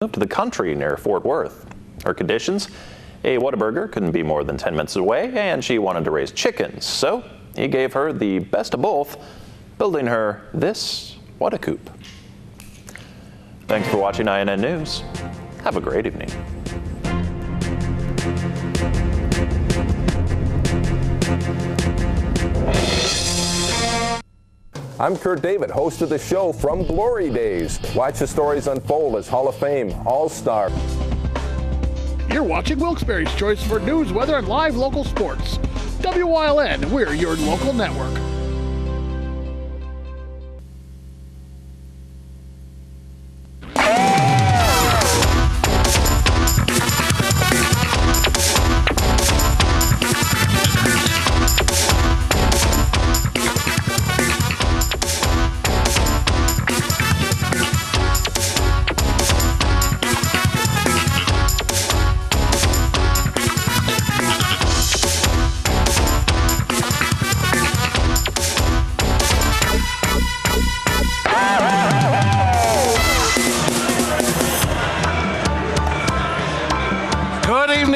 moved to the country near Fort Worth. Her conditions: a Whataburger couldn't be more than 10 minutes away, and she wanted to raise chickens, so he gave her the best of both, building her this Whata coop. Thanks for watching INN News. Have a great evening. I'm Kurt David, host of the show From Glory Days. Watch the stories unfold as Hall of Fame All-Star. You're watching Wilkes-Barre's Choice for news, weather, and live local sports. WYLN, we're your local network.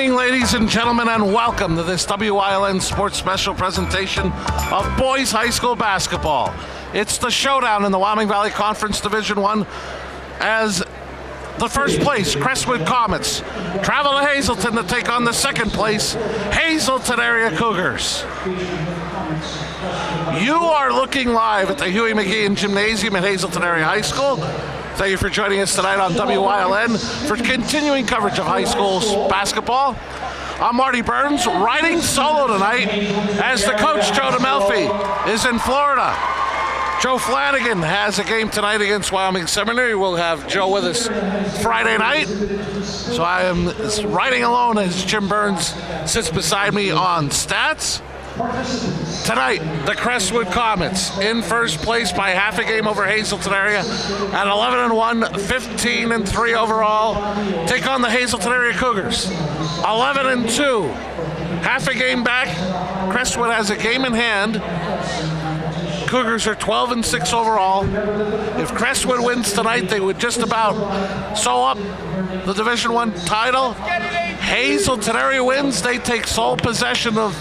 Ladies and gentlemen, and welcome to this WYLN Sports Special presentation of boys high school basketball. It's the showdown in the Wyoming Valley Conference Division I as the first place Crestwood Comets travel to Hazleton to take on the second place Hazleton area Cougars. You are looking live at the Huey McGeehan Gymnasium at Hazleton Area High School. Thank you for joining us tonight on WYLN for continuing coverage of high school basketball. I'm Marty Burns, riding solo tonight as the coach, Joe DeMelfi, is in Florida. Joe Flanagan has a game tonight against Wyoming Seminary. We'll have Joe with us Friday night. So I am riding alone as Jim Burns sits beside me on stats. Tonight, the Crestwood Comets in first place by half a game over Hazleton area at 11-1, 15-3 overall. Take on the Hazleton area Cougars, 11-2, half a game back. Crestwood has a game in hand. Cougars are 12-6 overall. If Crestwood wins tonight, they would just about sew up the Division I title. Hazleton area wins, they take sole possession of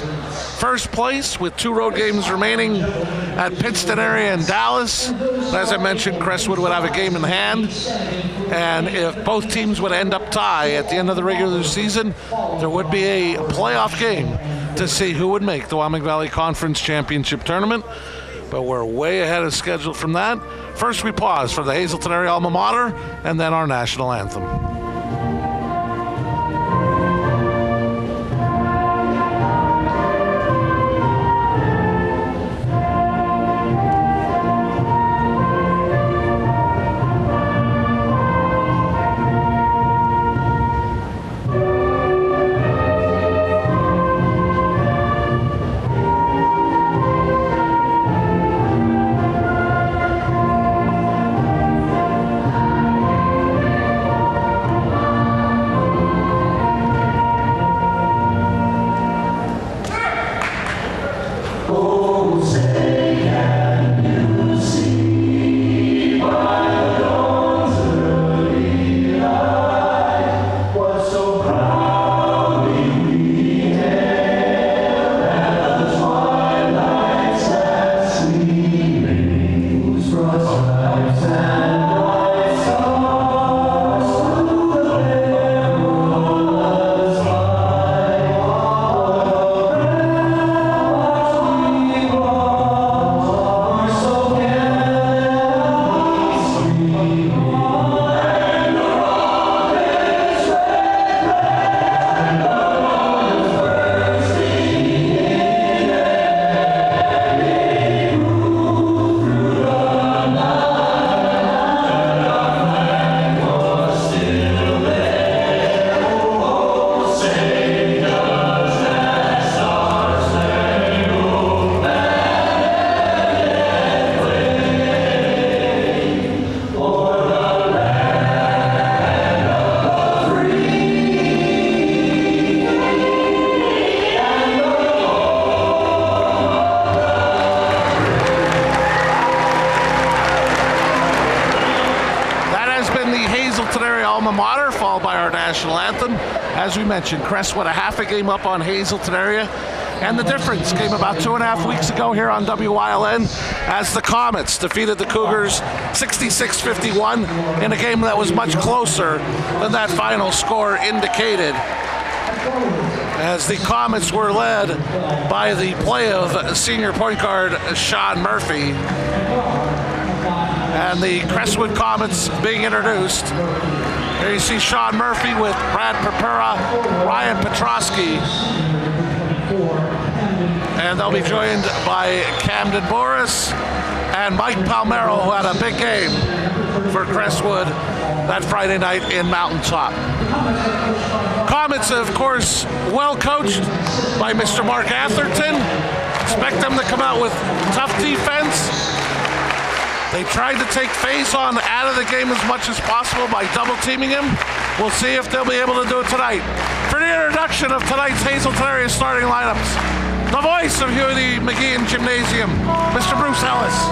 first place with 2 road games remaining at Pittston area and Dallas. As I mentioned, Crestwood would have a game in hand, and if both teams would end up tie at the end of the regular season, there would be a playoff game to see who would make the Wyoming Valley Conference Championship Tournament. But we're way ahead of schedule from that. First, we pause for the Hazleton area alma mater and then our national anthem. Water, followed by our national anthem. As we mentioned, Crestwood a half a game up on Hazleton area. And the difference came about 2.5 weeks ago here on WYLN as the Comets defeated the Cougars 66-51 in a game that was much closer than that final score indicated, as the Comets were led by the play of senior point guard Sean Murphy. And the Crestwood Comets being introduced. Here you see Sean Murphy with Brad Purpura, Ryan Petrosky. And they'll be joined by Camden Boris and Mike Palmero, who had a big game for Crestwood that Friday night in Mountaintop. Comets, of course, well coached by Mr. Mark Atherton. Expect them to come out with tough defense. They tried to take Faison out of the game as much as possible by double teaming him. We'll see if they'll be able to do it tonight. For the introduction of tonight's Hazleton area starting lineups, the voice of Huey McGeehan Gymnasium, Mr. Bruce Ellis.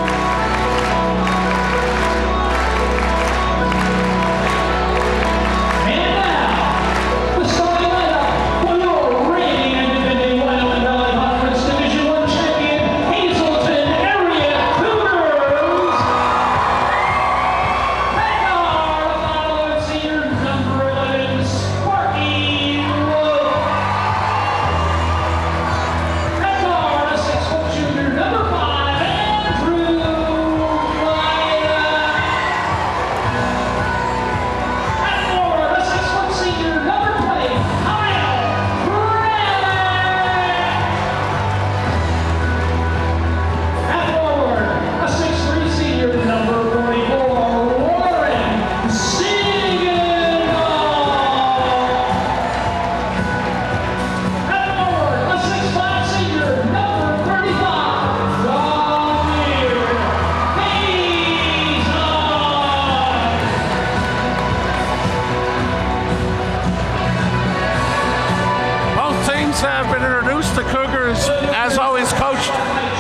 Have been introduced. The Cougars, as always, coached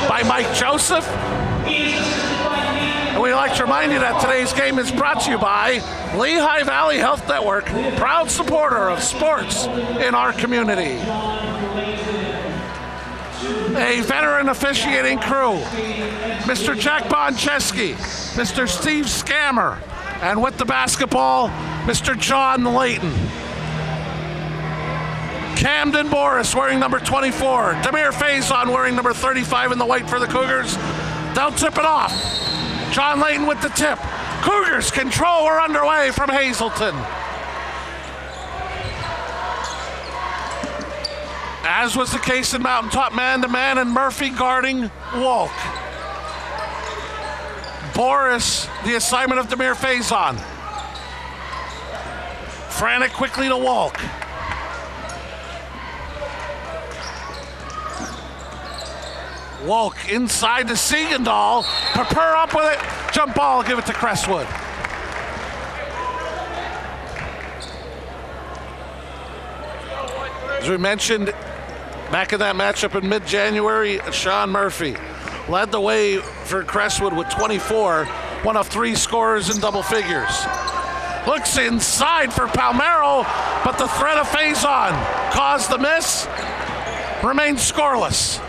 by Mike Joseph. And we'd like to remind you that today's game is brought to you by Lehigh Valley Health Network, proud supporter of sports in our community. A veteran officiating crew, Mr. Jack Boncheski, Mr. Steve Scammer, and with the basketball, Mr. John Layton. Camden Boris wearing number 24. Demir Faison wearing number 35 in the white for the Cougars. They'll tip it off. John Layton with the tip. Cougars control are underway from Hazleton. As was the case in Mountaintop, man-to-man, and Murphy guarding Wolk. Boris, the assignment of Demir Faison. Frantic quickly to Wolk. Wolk inside to Siegendahl. Purpur up with it. Jump ball, give it to Crestwood. As we mentioned, back in that matchup in mid-January, Sean Murphy led the way for Crestwood with 24, one of 3 scorers in double figures. Looks inside for Palmero, but the threat of Faison caused the miss. Remains scoreless.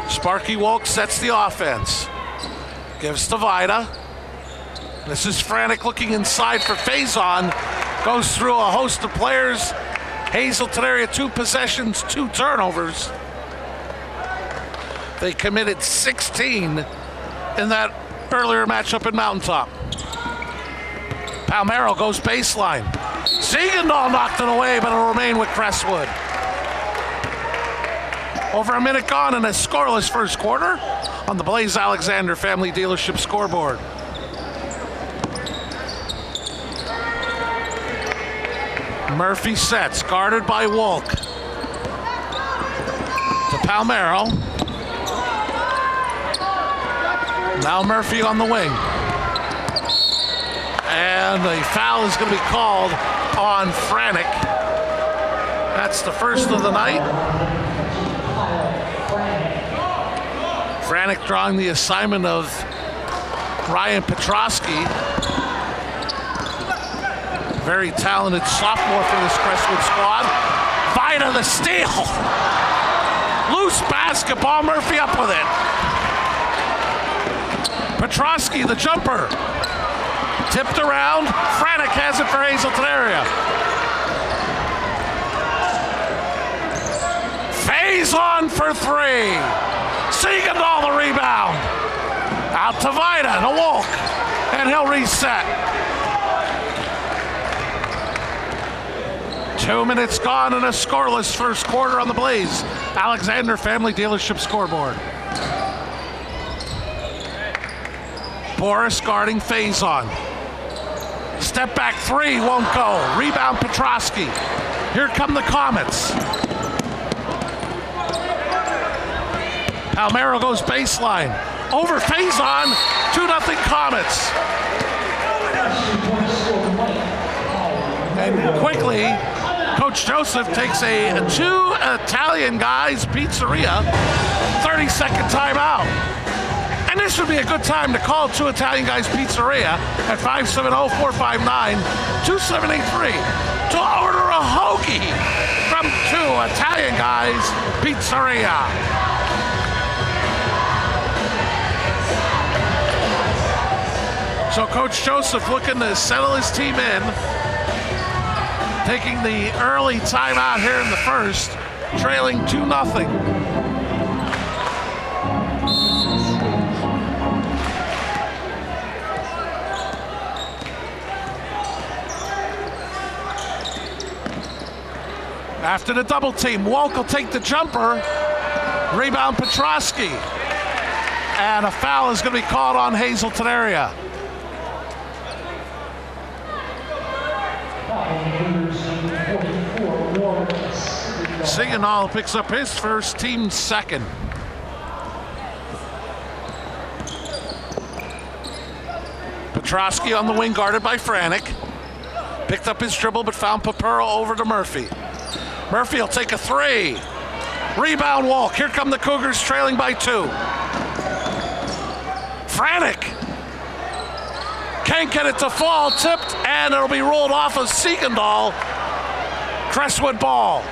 Sparky Wolk sets the offense. Gives to Vida. This is Frantic looking inside for Faison. Goes through a host of players. Hazleton area 2 possessions, 2 turnovers. They committed 16 in that earlier matchup in Mountaintop. Palmero goes baseline. Siegendahl knocked it away, but it'll remain with Crestwood. Over a minute gone in a scoreless first quarter on the Blaze Alexander Family Dealership scoreboard. Murphy sets, guarded by Wolk. To Palmero. Now Murphy on the wing. And a foul is going to be called on Frantic. That's the first of the night. Frantic drawing the assignment of Ryan Petrosky, very talented sophomore for this Crestwood squad. Vida the steal. Loose basketball, Murphy up with it. Petrosky, the jumper. Tipped around, Franick has it for Hazleton area. Faison for three. Siegendahl the rebound. Out to Vida, to Wolk, and he'll reset. 2 minutes gone and a scoreless first quarter on the Blaze Alexander Family Dealership scoreboard. Boris guarding Faison. Step back three, won't go. Rebound Petrosky. Here come the Comets. Palmero goes baseline. Over Faison, 2-0 Comets. And quickly, Coach Joseph takes a two Italian guys pizzeria 30-second timeout. And this would be a good time to call two Italian guys pizzeria at 570-459-2783 to order a hoagie from two Italian guys pizzeria. So Coach Joseph looking to settle his team in, taking the early timeout here in the first, trailing 2-0. After the double team, Wolk will take the jumper, rebound Petrosky, and a foul is going to be called on Hazleton area. Siegendahl picks up his first, team second. Petrosky on the wing, guarded by Franick. Picked up his dribble, but found Papero over to Murphy. Murphy will take a three. Rebound Wolk. Here come the Cougars trailing by 2. Franick can't get it to fall, tipped, and it'll be rolled off of Siegendahl. Crestwood ball.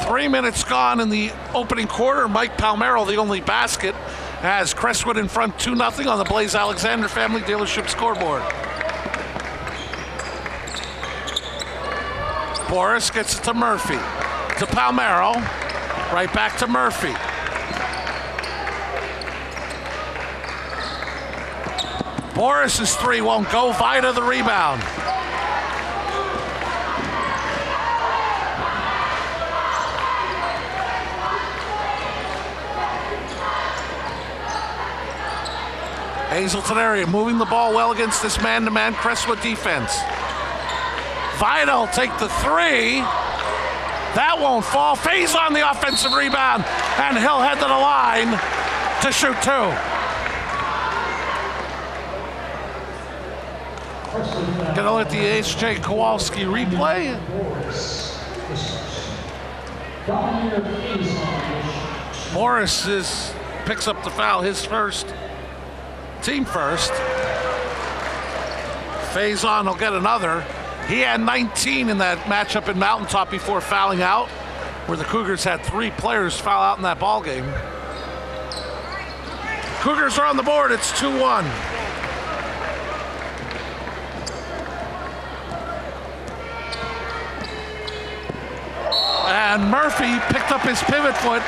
Three minutes gone in the opening quarter. Mike Palmero, the only basket, has Crestwood in front 2-0 on the Blaze Alexander Family Dealership scoreboard. Boris gets it to Murphy. To Palmero. Right back to Murphy. Boris's three won't go. Vida the rebound. Hazleton area moving the ball well against this man-to-man Crestwood defense. Vida will take the three. That won't fall. Faison on the offensive rebound, and he'll head to the line to shoot 2. Gonna let the H.J. Kowalski replay. Morris picks up the foul, his first. Team first. Faison will get another. He had 19 in that matchup in Mountaintop before fouling out, where the Cougars had 3 players foul out in that ball game. Cougars are on the board. It's 2-1. And Murphy picked up his pivot foot.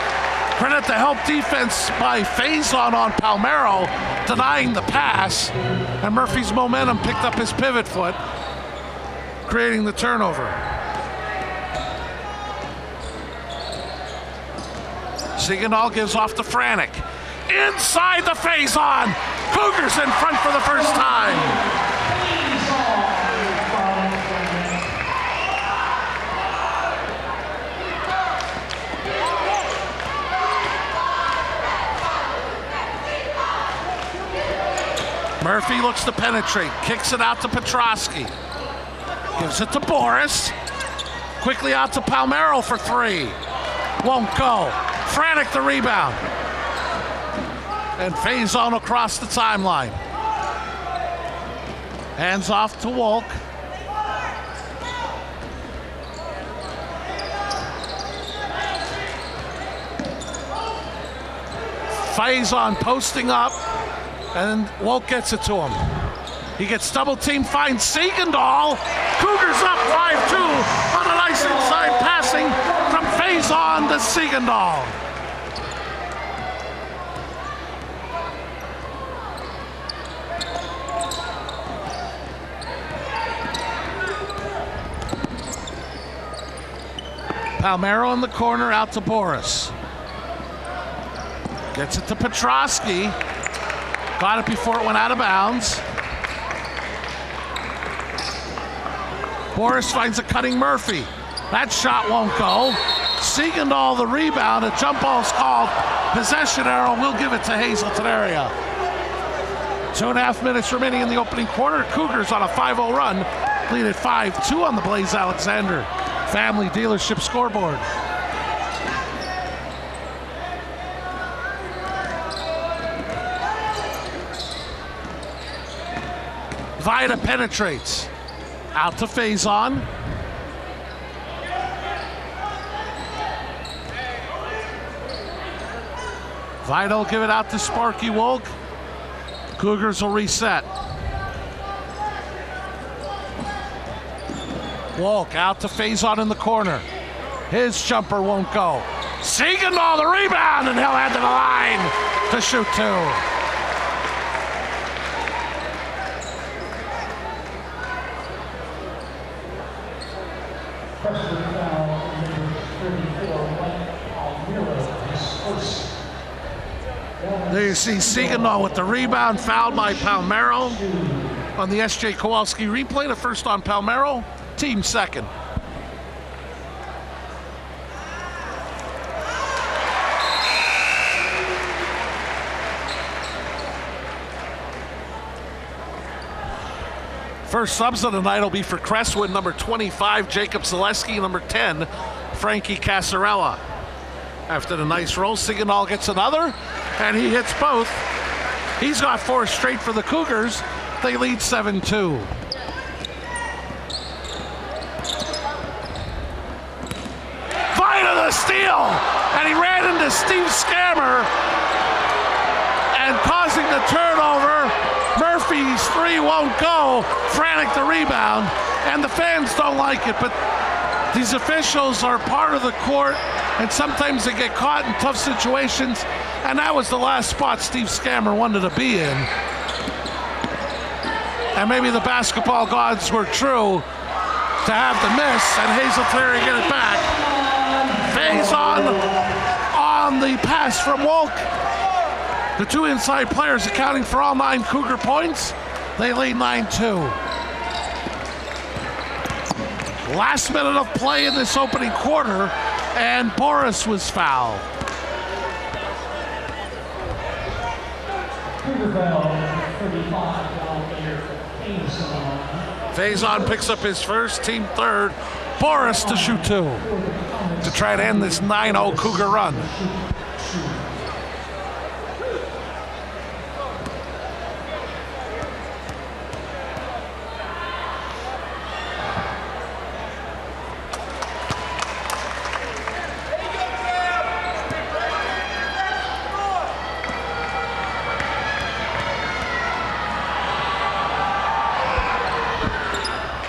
Credit the help defense by Faison on Palmero, denying the pass. And Murphy's momentum picked up his pivot foot, creating the turnover. Siegendahl gives off to Franick. Inside the Faison. Cougars in front for the first time. Murphy looks to penetrate, kicks it out to Petrosky. Gives it to Boris. Quickly out to Palmero for 3. won't go. Frantic the rebound. And Faison across the timeline. Hands off to Wolk. Faison posting up, and Wolk gets it to him. He gets double teamed, finds Siegendahl. Cougars up 5-2 on a nice inside passing from Faison to Siegendahl. Palmero in the corner, out to Boris. Gets it to Petrosky. Got it before it went out of bounds. Boris finds a cutting Murphy. That shot won't go. Siegendahl the rebound. A jump ball's called. Possession arrow. We'll give it to Hazleton area. 2.5 minutes remaining in the opening quarter. Cougars on a 5-0 run. Lead at 5-2 on the Blaze Alexander Family Dealership scoreboard. Vida penetrates. Out to Faison. Vida will give it out to Sparky Wolk. Cougars will reset. Wolk out to Faison in the corner. His jumper won't go. Siegendahl the rebound, and he'll head to the line to shoot two. There you see Siegendahl with the rebound, fouled by Palmero. On the S.J. Kowalski replay, the first on Palmero, team second. First subs of the night will be for Crestwood, number 25, Jacob Zaleski, number 10, Frankie Casarella. After the nice roll, Siegendahl gets another, and he hits both. He's got 4 straight for the Cougars. They lead 7-2. Vida the steal, and he ran into Steve Scammer, and causing the turnover. Murphy's 3 won't go. Frantic the rebound, and the fans don't like it, but these officials are part of the court, and sometimes they get caught in tough situations, and that was the last spot Steve Scammer wanted to be in. And maybe the basketball gods were true to have the miss, and Hazleton get it back. Faison on the pass from Wolk. The 2 inside players accounting for all 9 Cougar points. They lead 9-2. Last minute of play in this opening quarter, and Boris was fouled. Faison picks up his first, team third. Boris to shoot 2 to try to end this 9-0 Cougar run.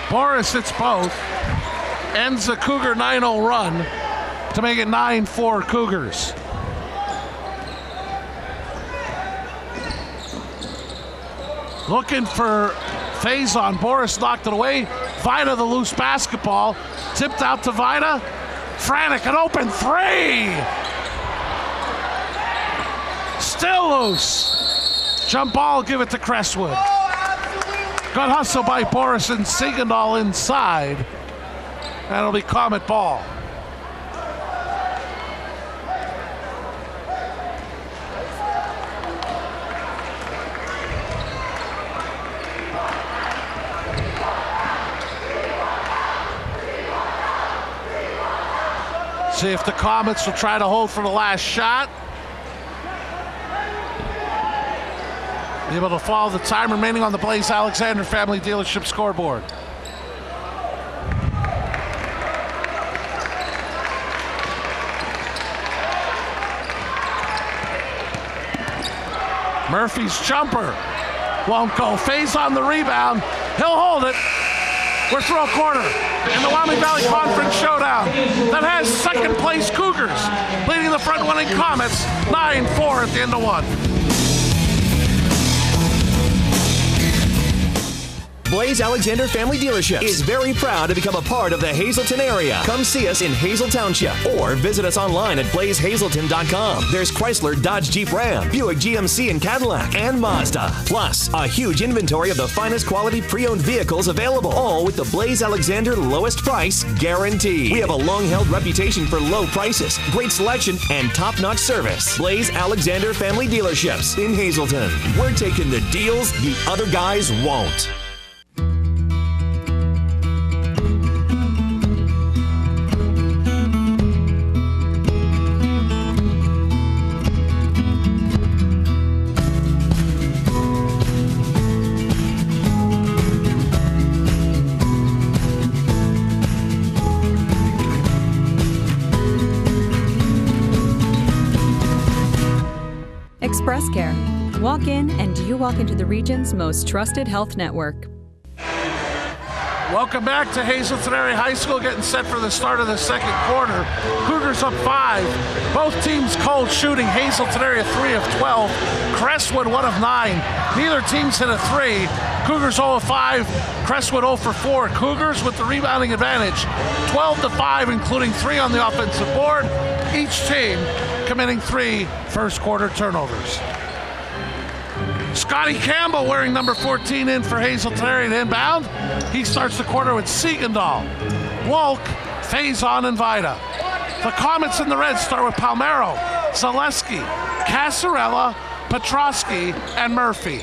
Boris hits both, ends the Cougar 9-0 run to make it 9-4 Cougars. Looking for Faison. Boris knocked it away. Vida the loose basketball. Tipped out to Vida. Frantic, an open 3. Still loose. Jump ball, give it to Crestwood. Good hustle by Boris and Siegendahl inside. That'll be Comet ball. See if the Comets will try to hold for the last shot. Be able to follow the time remaining on the Blaze Alexander Family Dealership scoreboard. Murphy's jumper won't go. Faze on the rebound. He'll hold it. We're through a quarter in the Wyoming Valley Conference Showdown that has second place Cougars leading the front running Comets 9-4 at the end of one. Blaze Alexander Family Dealerships is very proud to become a part of the Hazleton area. Come see us in Hazel Township or visit us online at blazehazleton.com. There's Chrysler, Dodge, Jeep, Ram, Buick, GMC, and Cadillac, and Mazda. Plus, a huge inventory of the finest quality pre-owned vehicles available, all with the Blaze Alexander lowest price guarantee. We have a long-held reputation for low prices, great selection, and top-notch service. Blaze Alexander Family Dealerships in Hazleton. We're taking the deals the other guys won't. Express Care. Walk in and you walk into the region's most trusted health network. Welcome back to Hazleton Area High School, getting set for the start of the second quarter. Cougars up 5. Both teams cold shooting. Hazleton Area 3 of 12. Crestwood 1 of 9. Neither team's hit a 3. Cougars 0 of 5. Crestwood 0 for 4. Cougars with the rebounding advantage. 12-5, including 3 on the offensive board. Each team committing 3 first quarter turnovers. Scotty Campbell wearing number 14 in for Hazleton Area to inbound. He starts the quarter with Siegendahl, Wolk, Faison, and Vida. The Comets in the red start with Palmero, Zaleski, Casarella, Petrosky, and Murphy.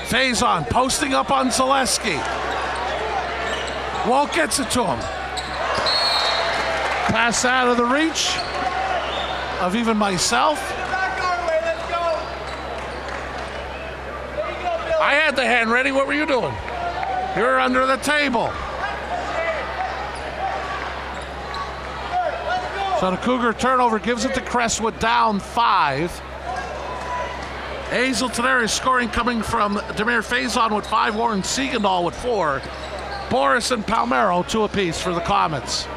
Faison posting up on Zaleski. Wolk gets it to him. Pass out of the reach of even myself. I had the hand ready. What were you doing? You're under the table. So the Cougar turnover gives it to Crestwood, down 5. Hazleton Area scoring coming from Demir Faison with 5, Warren Siegendahl with 4. Boris and Palmero 2 apiece for the Comets.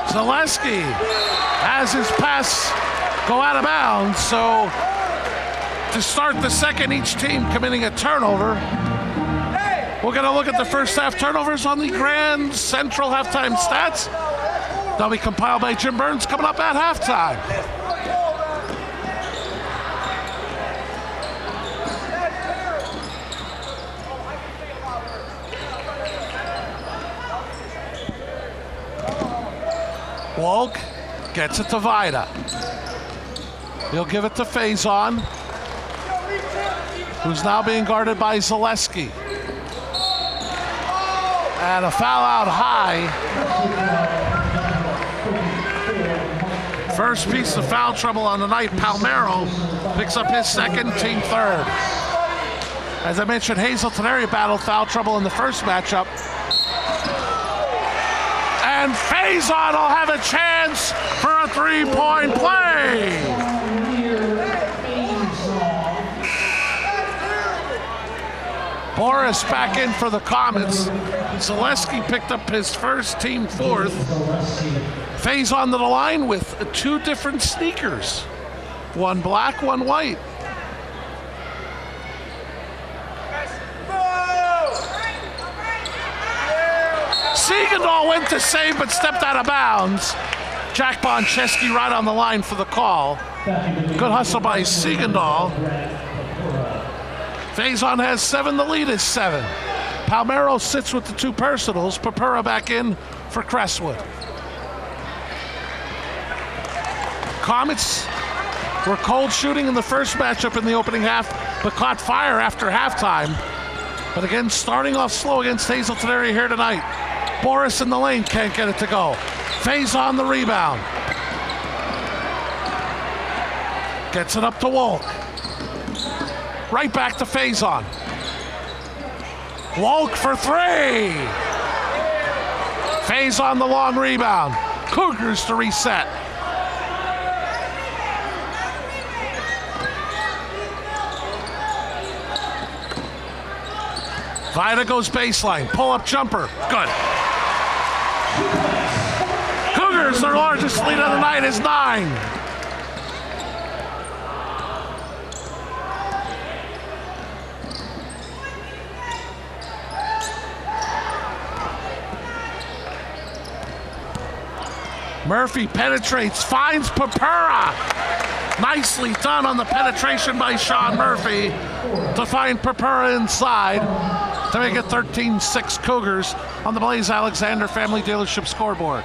Zaleski has his pass go out of bounds, so to start the second, each team committing a turnover. We're going to look at the first half turnovers on the Grand Central halftime stats. They'll be compiled by Jim Burns coming up at halftime. Wolk gets it to Vida. He'll give it to Faison, who's now being guarded by Zaleski. And a foul out high. First piece of foul trouble on the night. Palmero picks up his second, team third. As I mentioned, Hazleton Area battled foul trouble in the first matchup. And Faison will have a chance for a 3-point play. Boris back in for the Comets. Zaleski picked up his first, team 4th. Faison to the line with 2 different sneakers. One black, one white. Siegendahl went to save but stepped out of bounds. Jack Boncheski right on the line for the call. Good hustle by Siegendahl. Faison has 7, the lead is 7. Palmero sits with the 2 personals. Papura back in for Crestwood. Comets were cold shooting in the first matchup in the opening half, but caught fire after halftime. But again, starting off slow against Hazleton area here tonight. Boris in the lane, can't get it to go. Faison the rebound. Gets it up to Wolk. Right back to Faison. Wolk for three. Faison the long rebound. Cougars to reset. Vida goes baseline, pull-up jumper, good. Cougars, their largest lead of the night is 9. Murphy penetrates, finds Papura. Nicely done on the penetration by Sean Murphy to find Papura inside to make it 13-6 Cougars on the Blaze Alexander Family Dealership scoreboard.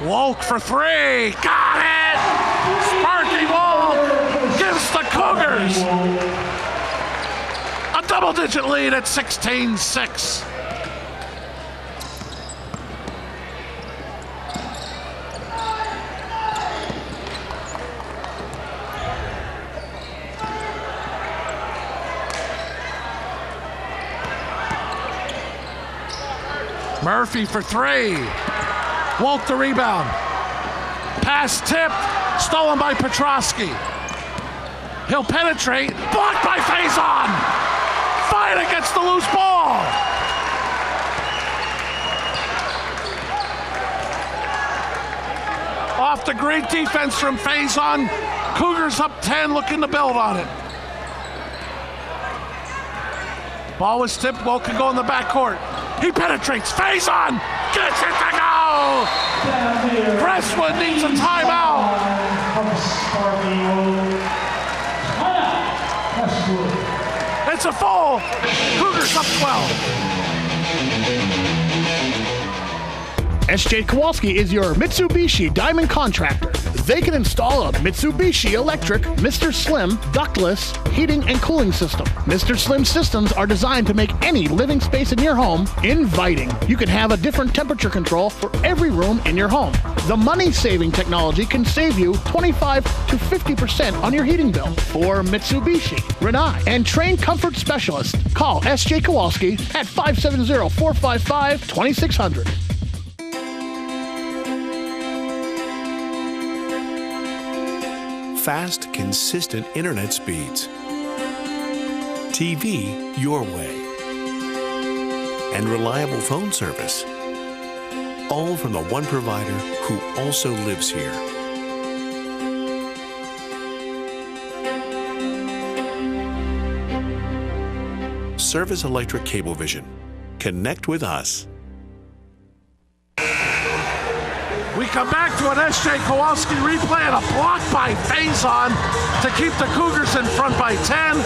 Wolk for three, got it! Sparky Wolk gives the Cougars a double-digit lead at 16-6. Murphy for three. Wolk the rebound. Pass tipped, stolen by Petrosky. He'll penetrate, blocked by Faison. Vida gets the loose ball. Off the great defense from Faison. Cougars up 10, looking to build on it. Ball was tipped, Wolk can go in the backcourt. He penetrates, Faison gets it to go! Crestwood needs a timeout. It's a full. Cougars up 12. SJ Kowalski is your Mitsubishi Diamond contractor. They can install a Mitsubishi electric Mr. Slim ductless heating and cooling system. Mr. Slim systems are designed to make any living space in your home inviting. You can have a different temperature control for every room in your home. The money-saving technology can save you 25 to 50% on your heating bill. For Mitsubishi, Renai, and trained comfort specialists, call SJ Kowalski at 570-455-2600. Fast, consistent internet speeds, TV your way, and reliable phone service. All from the one provider who also lives here. Service Electric Cablevision. Connect with us. We come back to an S.J. Kowalski replay and a block by Faison to keep the Cougars in front by 10.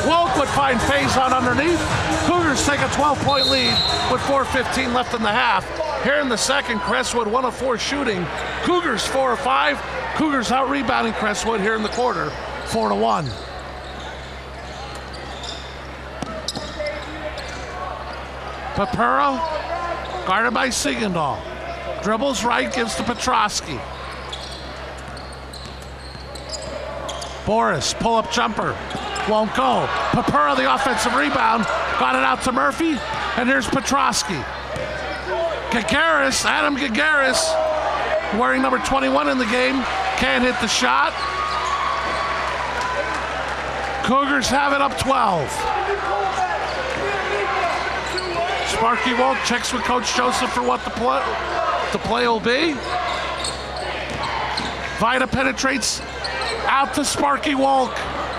Wolk would find Faison underneath. Cougars take a 12-point lead with 4:15 left in the half. Here in the second, Crestwood 1 of 4 shooting. Cougars 4 of 5. Cougars out rebounding Crestwood here in the quarter, 4-1. Papura guarded by Siegendahl. Dribbles right, gives to Petrosky. Boris, pull-up jumper. Won't go. Papura, the offensive rebound. Got it out to Murphy. And here's Petrosky. Gagaris, Adam Gagaris, wearing number 21 in the game. Can't hit the shot. Cougars have it up 12. Sparky Wolk checks with Coach Joseph for what the play will be. Vida penetrates out to Sparky Wolk.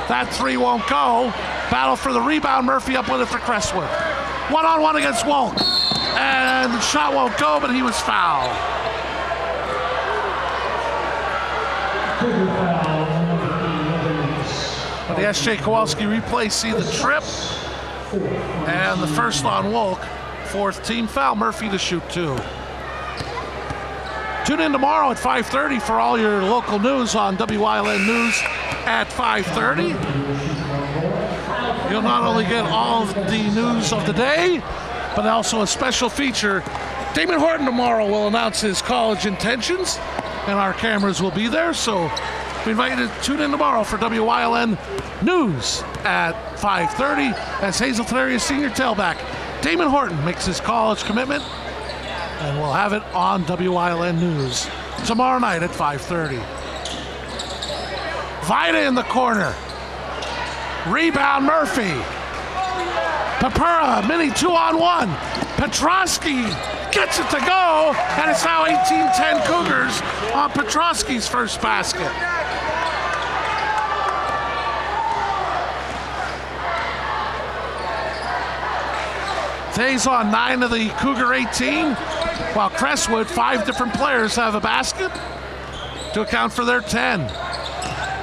That three won't go. Battle for the rebound. Murphy up with it for Crestwood. One-on-one against Wolk. And the shot won't go, but he was fouled. But the S.J. Kowalski replay, see the trip. And the first on Wolk, fourth team foul. Murphy to shoot 2. Tune in tomorrow at 5:30 for all your local news on WYLN News at 5:30. You'll not only get all of the news of the day, but also a special feature. Damon Horton tomorrow will announce his college intentions, and our cameras will be there. So we invite you to tune in tomorrow for WYLN News at 5:30 as Hazleton area senior tailback Damon Horton makes his college commitment, and we'll have it on WYLN News tomorrow night at 5:30. Vida in the corner. Rebound Murphy. Papura, mini 2-on-1. Petrosky gets it to go, and it's now 18-10 Cougars on Petrosky's first basket. Faison 9 of the Cougar 18, while Crestwood, 5 different players have a basket to account for their 10.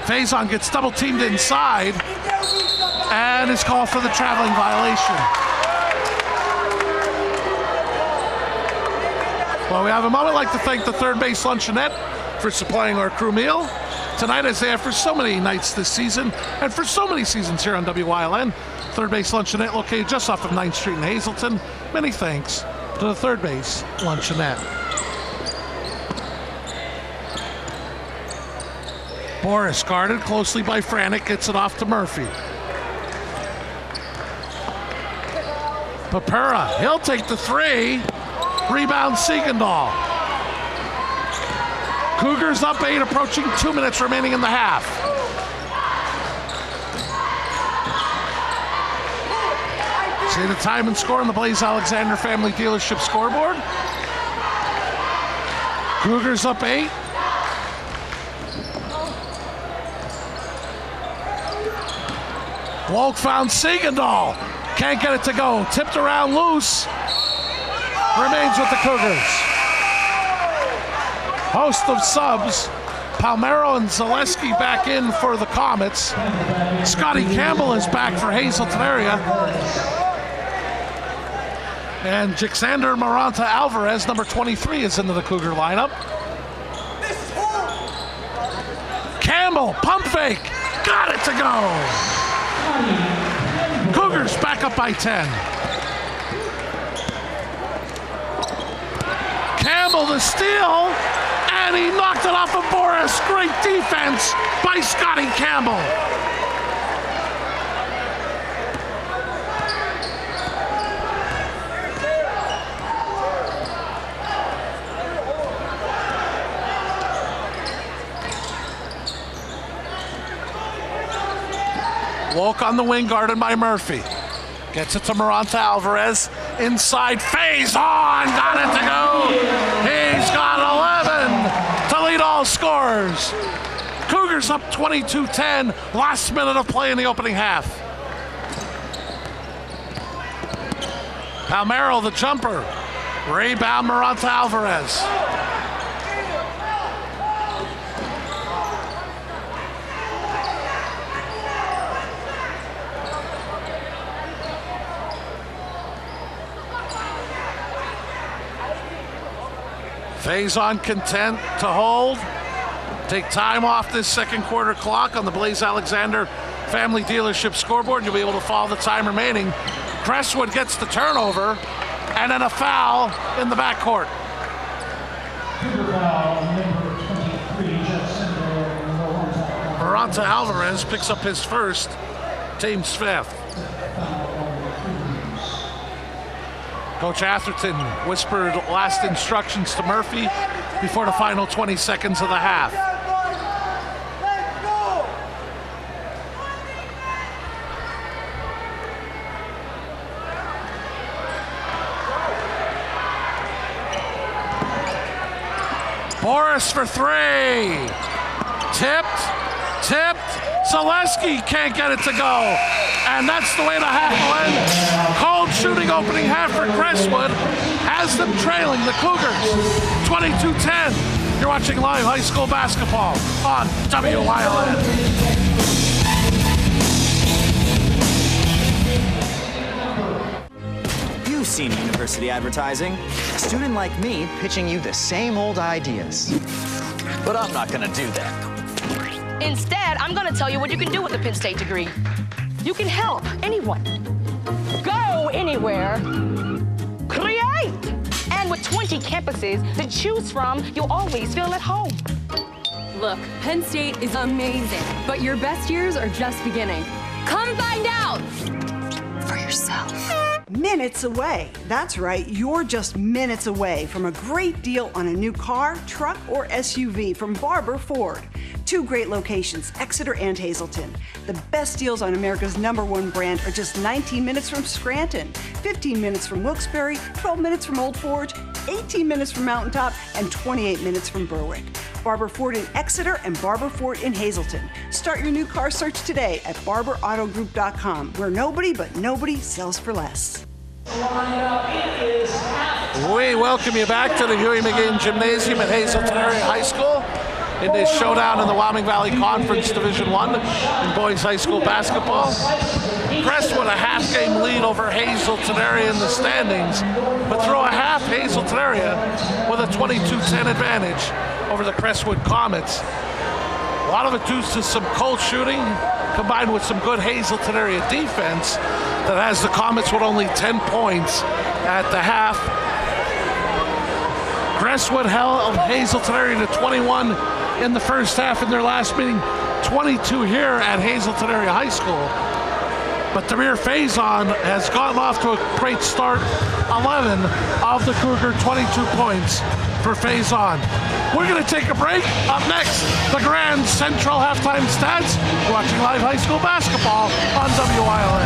Faison gets double teamed inside and is called for the traveling violation. Well, we have a moment. I'd like to thank the Third Base Luncheonette for supplying our crew meal tonight, as they have for so many nights this season and for so many seasons here on WYLN. Third Base Luncheonette located just off of 9th Street in Hazleton. Many thanks to the Third Base Luncheonette. Boris, guarded closely by Franek, gets it off to Murphy. Papura, he'll take the 3. Rebound Siegendahl. Cougars up 8, approaching 2 minutes remaining in the half. See the time and score on the Blaze Alexander Family Dealership scoreboard. Cougars up 8. Wolk found Siegendahl. Can't get it to go. Tipped around loose. Remains with the Cougars. Host of subs. Palmero and Zaleski back in for the Comets. Scotty Campbell is back for Hazleton area. And Jixander Maranta Alvarez, number 23, is into the Cougar lineup. Campbell, pump fake. Got it to go. Cougars back up by 10. Campbell the steal, and he knocked it off of Boris. Great defense by Scotty Campbell. Wolk on the wing, guarded by Murphy. Gets it to Maranta Alvarez. Inside, Faison, got it to go. He's got 11 to lead all scorers. Cougars up 22-10. Last minute of play in the opening half. Palmero, the jumper. Rebound, Maranta Alvarez. Faison content to hold. Take time off this second quarter clock on the Blaze Alexander Family Dealership scoreboard. You'll be able to follow the time remaining. Crestwood gets the turnover, and then a foul in the backcourt. Maranta Alvarez picks up his first, team's 5th. Coach Atherton whispered last instructions to Murphy before the final 20 seconds of the half. Boris for 3. Tipped. Zaleski can't get it to go. And that's the way the half will end. Cold shooting opening half for Crestwood has them trailing the Cougars 22-10. You're watching live high school basketball on WYLN. You've seen university advertising. A student like me pitching you the same old ideas. But I'm not going to do that. Instead, I'm going to tell you what you can do with a Penn State degree. You can help anyone. Go anywhere. Create. And with 20 campuses to choose from, you'll always feel at home. Look, Penn State is amazing, but your best years are just beginning. Come find out for yourself. Minutes away. That's right, you're just minutes away from a great deal on a new car, truck, or SUV from Barber Ford. 2 great locations, Exeter and Hazleton. The best deals on America's #1 brand are just 19 minutes from Scranton, 15 minutes from Wilkes-Barre, 12 minutes from Old Forge, 18 minutes from Mountaintop, and 28 minutes from Berwick. Barber Ford in Exeter and Barber Ford in Hazleton. Start your new car search today at barberautogroup.com, where nobody but nobody sells for less. We welcome you back to the Huey McGinn Gymnasium at Hazleton Area High School in this showdown in the Wyoming Valley Conference Division I in boys high school basketball. Crestwood a half-game lead over Hazleton Area in the standings, but through a half, Hazleton Area with a 22-10 advantage over the Crestwood Comets. A lot of it due to some cold shooting combined with some good Hazleton Area defense that has the Comets with only 10 points at the half. Crestwood held Hazleton Area to 21 in the first half in their last meeting, 22 here at Hazleton Area High School. But Demir Faison has gotten off to a great start. 11 of the Cougar 22 points for Faison. We're going to take a break. Up next, the Grand Central halftime stats. You're watching live high school basketball on WILN.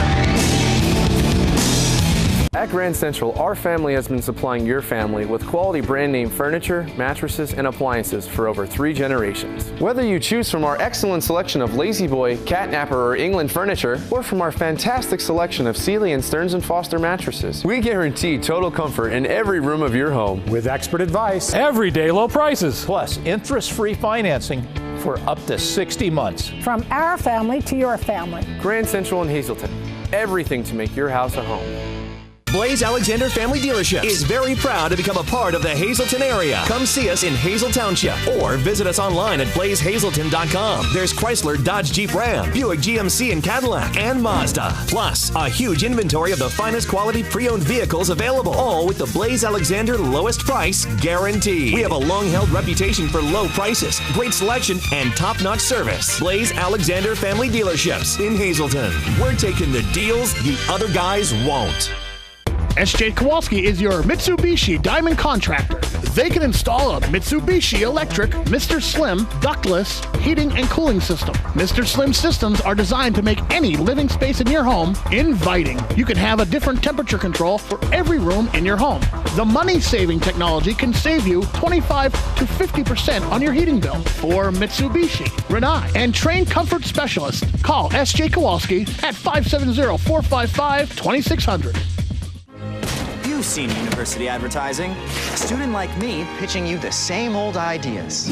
At Grand Central, our family has been supplying your family with quality brand name furniture, mattresses, and appliances for over 3 generations. Whether you choose from our excellent selection of Lazy Boy, Catnapper, or England furniture, or from our fantastic selection of Sealy and Stearns & Foster mattresses, we guarantee total comfort in every room of your home. With expert advice, everyday low prices, plus interest-free financing for up to 60 months. From our family to your family. Grand Central in Hazleton. Everything to make your house a home. Blaze Alexander Family Dealership is very proud to become a part of the Hazleton area. Come see us in Hazel Township or visit us online at blazehazleton.com. There's Chrysler, Dodge, Jeep, Ram, Buick, GMC, and Cadillac, and Mazda. Plus, a huge inventory of the finest quality pre-owned vehicles available, all with the Blaze Alexander lowest price guarantee. We have a long-held reputation for low prices, great selection, and top-notch service. Blaze Alexander Family Dealerships in Hazleton. We're taking the deals the other guys won't. S.J. Kowalski is your Mitsubishi Diamond Contractor. They can install a Mitsubishi electric Mr. Slim ductless heating and cooling system. Mr. Slim systems are designed to make any living space in your home inviting. You can have a different temperature control for every room in your home. The money-saving technology can save you 25 to 50% on your heating bill. For Mitsubishi, Renai, and trained comfort specialists, call S.J. Kowalski at 570-455-2600. You've seen university advertising. A student like me pitching you the same old ideas.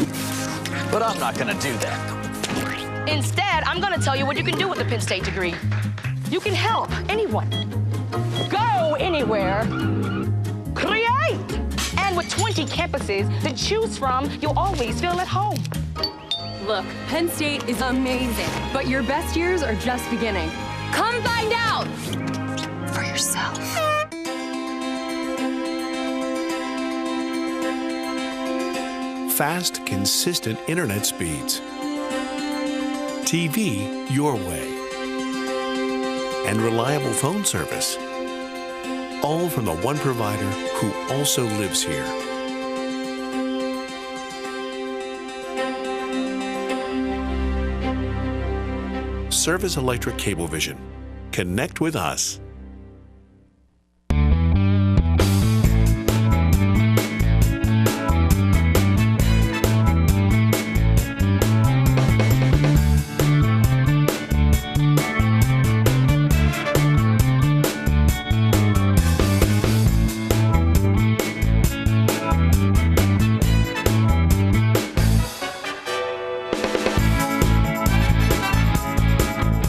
But I'm not going to do that. Instead, I'm going to tell you what you can do with a Penn State degree. You can help anyone. Go anywhere. Create. And with 20 campuses to choose from, you'll always feel at home. Look, Penn State is amazing, but your best years are just beginning. Come find out for yourself. Fast, consistent internet speeds, TV your way, and reliable phone service, all from the one provider who also lives here. Service Electric Cablevision. Connect with us.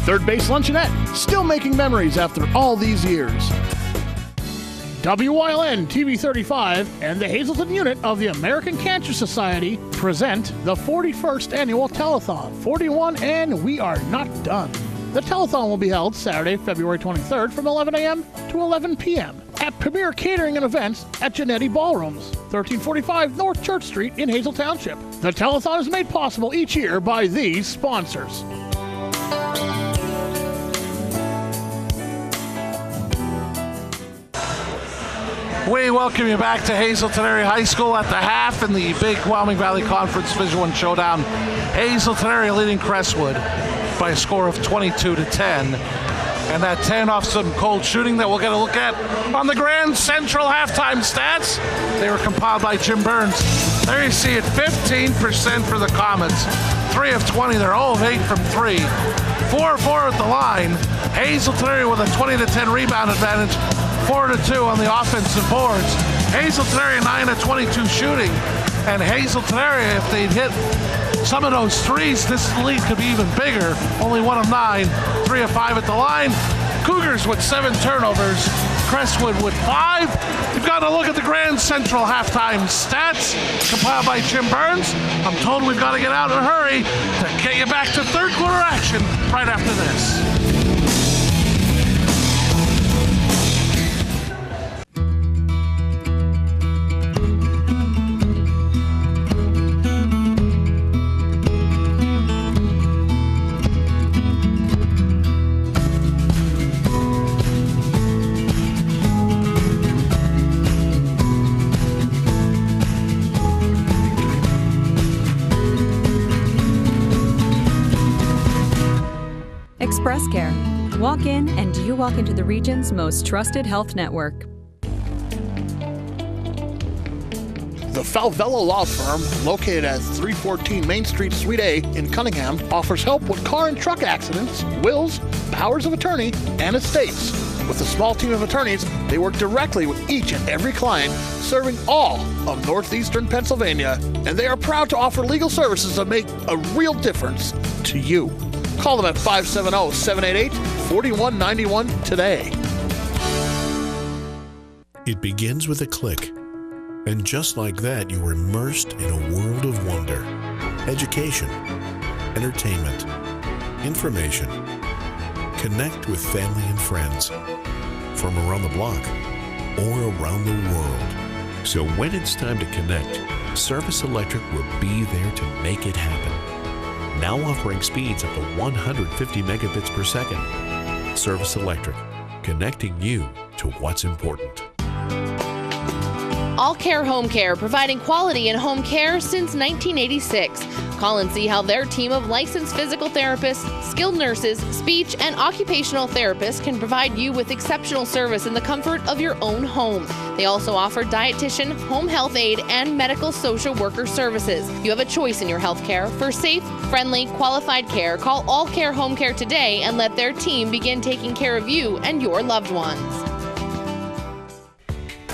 Third Base Luncheonette, still making memories after all these years. WYLN TV 35 and the Hazleton unit of the American Cancer Society present the 41st Annual Telethon. 41 and we are not done. The telethon will be held Saturday, February 23rd from 11 a.m. to 11 p.m. at Premier Catering and Events at Genetti Ballrooms, 1345 North Church Street in Hazel Township. The telethon is made possible each year by these sponsors. We welcome you back to Hazleton Area High School at the half in the big Wyoming Valley Conference Division I Showdown. Hazleton Area leading Crestwood by a score of 22-10. And that 10 off some cold shooting that we'll get a look at on the Grand Central halftime stats. They were compiled by Jim Burns. There you see it, 15% for the Comets. 3 of 20, they're 0 of 8 from 3. 4-4 at the line. Hazleton Area with a 20-10 rebound advantage. 4-2 on the offensive boards. Hazleton Area 9 of 22 shooting. And Hazleton Area, if they'd hit some of those threes, this lead could be even bigger. Only 1 of 9, 3 of 5 at the line. Cougars with 7 turnovers. Crestwood with 5. We've got to look at the Grand Central halftime stats compiled by Jim Burns. I'm told we've got to get out in a hurry to get you back to third quarter action right after this. Express Care. Walk in and you walk into the region's most trusted health network. The Falvello Law Firm, located at 314 Main Street, Suite A in Cunningham, offers help with car and truck accidents, wills, powers of attorney, and estates. With a small team of attorneys, they work directly with each and every client, serving all of northeastern Pennsylvania, and they are proud to offer legal services that make a real difference to you. Call them at 570-788-4191 today. It begins with a click. And just like that, you are immersed in a world of wonder. Education, entertainment, information. Connect with family and friends from around the block or around the world. So when it's time to connect, Service Electric will be there to make it happen. Now offering speeds up to 150 megabits per second. Service Electric, connecting you to what's important. All Care Home Care, providing quality in home care since 1986. Call and see how their team of licensed physical therapists, skilled nurses, speech, and occupational therapists can provide you with exceptional service in the comfort of your own home. They also offer dietitian, home health aide, and medical social worker services. You have a choice in your health care. For safe, friendly, qualified care, call All Care Home Care today and let their team begin taking care of you and your loved ones.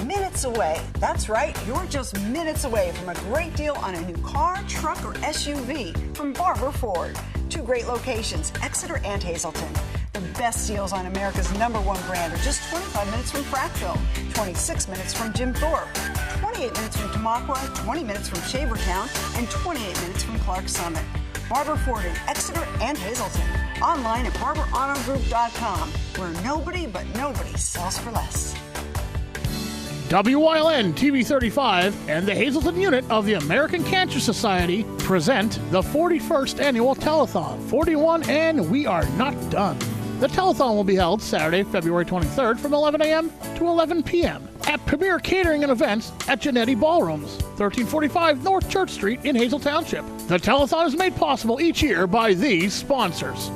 Minutes away. That's right, you're just minutes away from a great deal on a new car, truck, or SUV from Barber Ford. 2 great locations, Exeter and Hazleton. The best deals on America's #1 brand are just 25 minutes from Frackville, 26 minutes from Jim Thorpe, 28 minutes from Tamaqua, 20 minutes from Shavertown, and 28 minutes from Clark Summit. Barber Ford in Exeter and Hazleton. Online at barberautogroup.com, where nobody but nobody sells for less. WYLN TV 35 and the Hazleton unit of the American Cancer Society present the 41st Annual Telethon. 41 and we are not done. The telethon will be held Saturday, February 23rd from 11 a.m. to 11 p.m. at Premier Catering and Events at Genetti Ballrooms, 1345 North Church Street in Hazel Township. The telethon is made possible each year by these sponsors.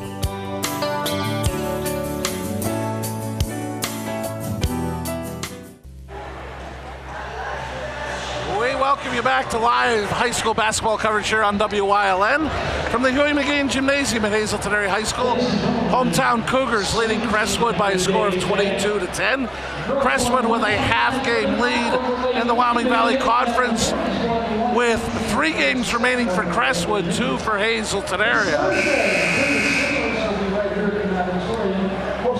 Welcome you back to live high school basketball coverage here on WYLN from the Huey McGean Gymnasium at Hazleton Area High School. Hometown Cougars leading Crestwood by a score of 22-10. Crestwood with a half-game lead in the Wyoming Valley Conference with 3 games remaining for Crestwood, 2 for Hazleton Area.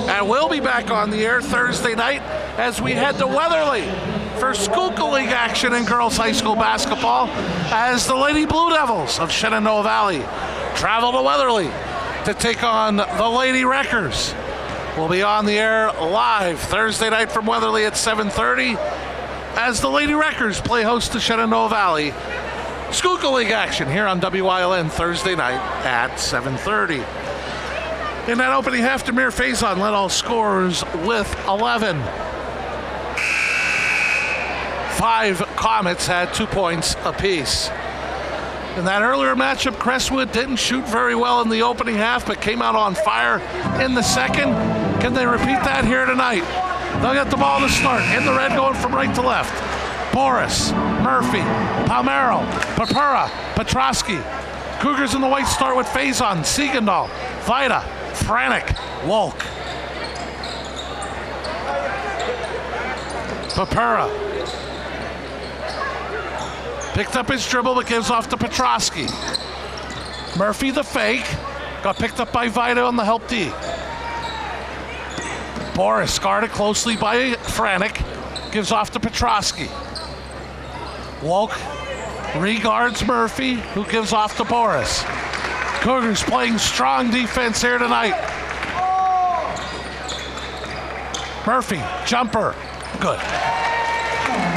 And we'll be back on the air Thursday night as we head to Weatherly for Schuylkill League action in girls high school basketball, as the Lady Blue Devils of Shenandoah Valley travel to Weatherly to take on the Lady Wreckers. We'll be on the air live Thursday night from Weatherly at 7:30 as the Lady Wreckers play host to Shenandoah Valley. Schuylkill League action here on WYLN Thursday night at 7:30. In that opening half, Demir Faison led all scorers with 11. 5 Comets had 2 points apiece. In that earlier matchup, Crestwood didn't shoot very well in the opening half, but came out on fire in the second. Can they repeat that here tonight? They'll get the ball to start. In the red, going from right to left. Boris, Murphy, Palmero, Papura, Petrosky. Cougars in the white start with Faison, Siegendahl, Vida, Franek, Wolk. Papura picked up his dribble, but gives off to Petrosky. Murphy the fake. Got picked up by Vida on the help D. Boris guarded closely by Franek. Gives off to Petrosky. Wolk reguards Murphy, who gives off to Boris. Cougars playing strong defense here tonight. Murphy, jumper, good.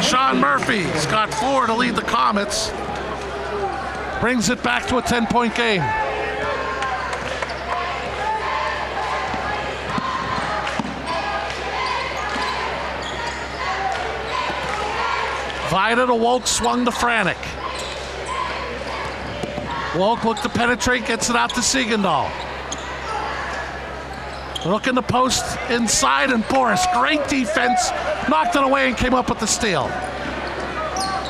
Sean Murphy's got 4 to lead the Comets. Brings it back to a 10-point game. Vida to Wolk, swung to Franek. Wolk looked to penetrate, gets it out to Siegendahl. Looking to post inside, and Boris, great defense, knocked it away and came up with the steal.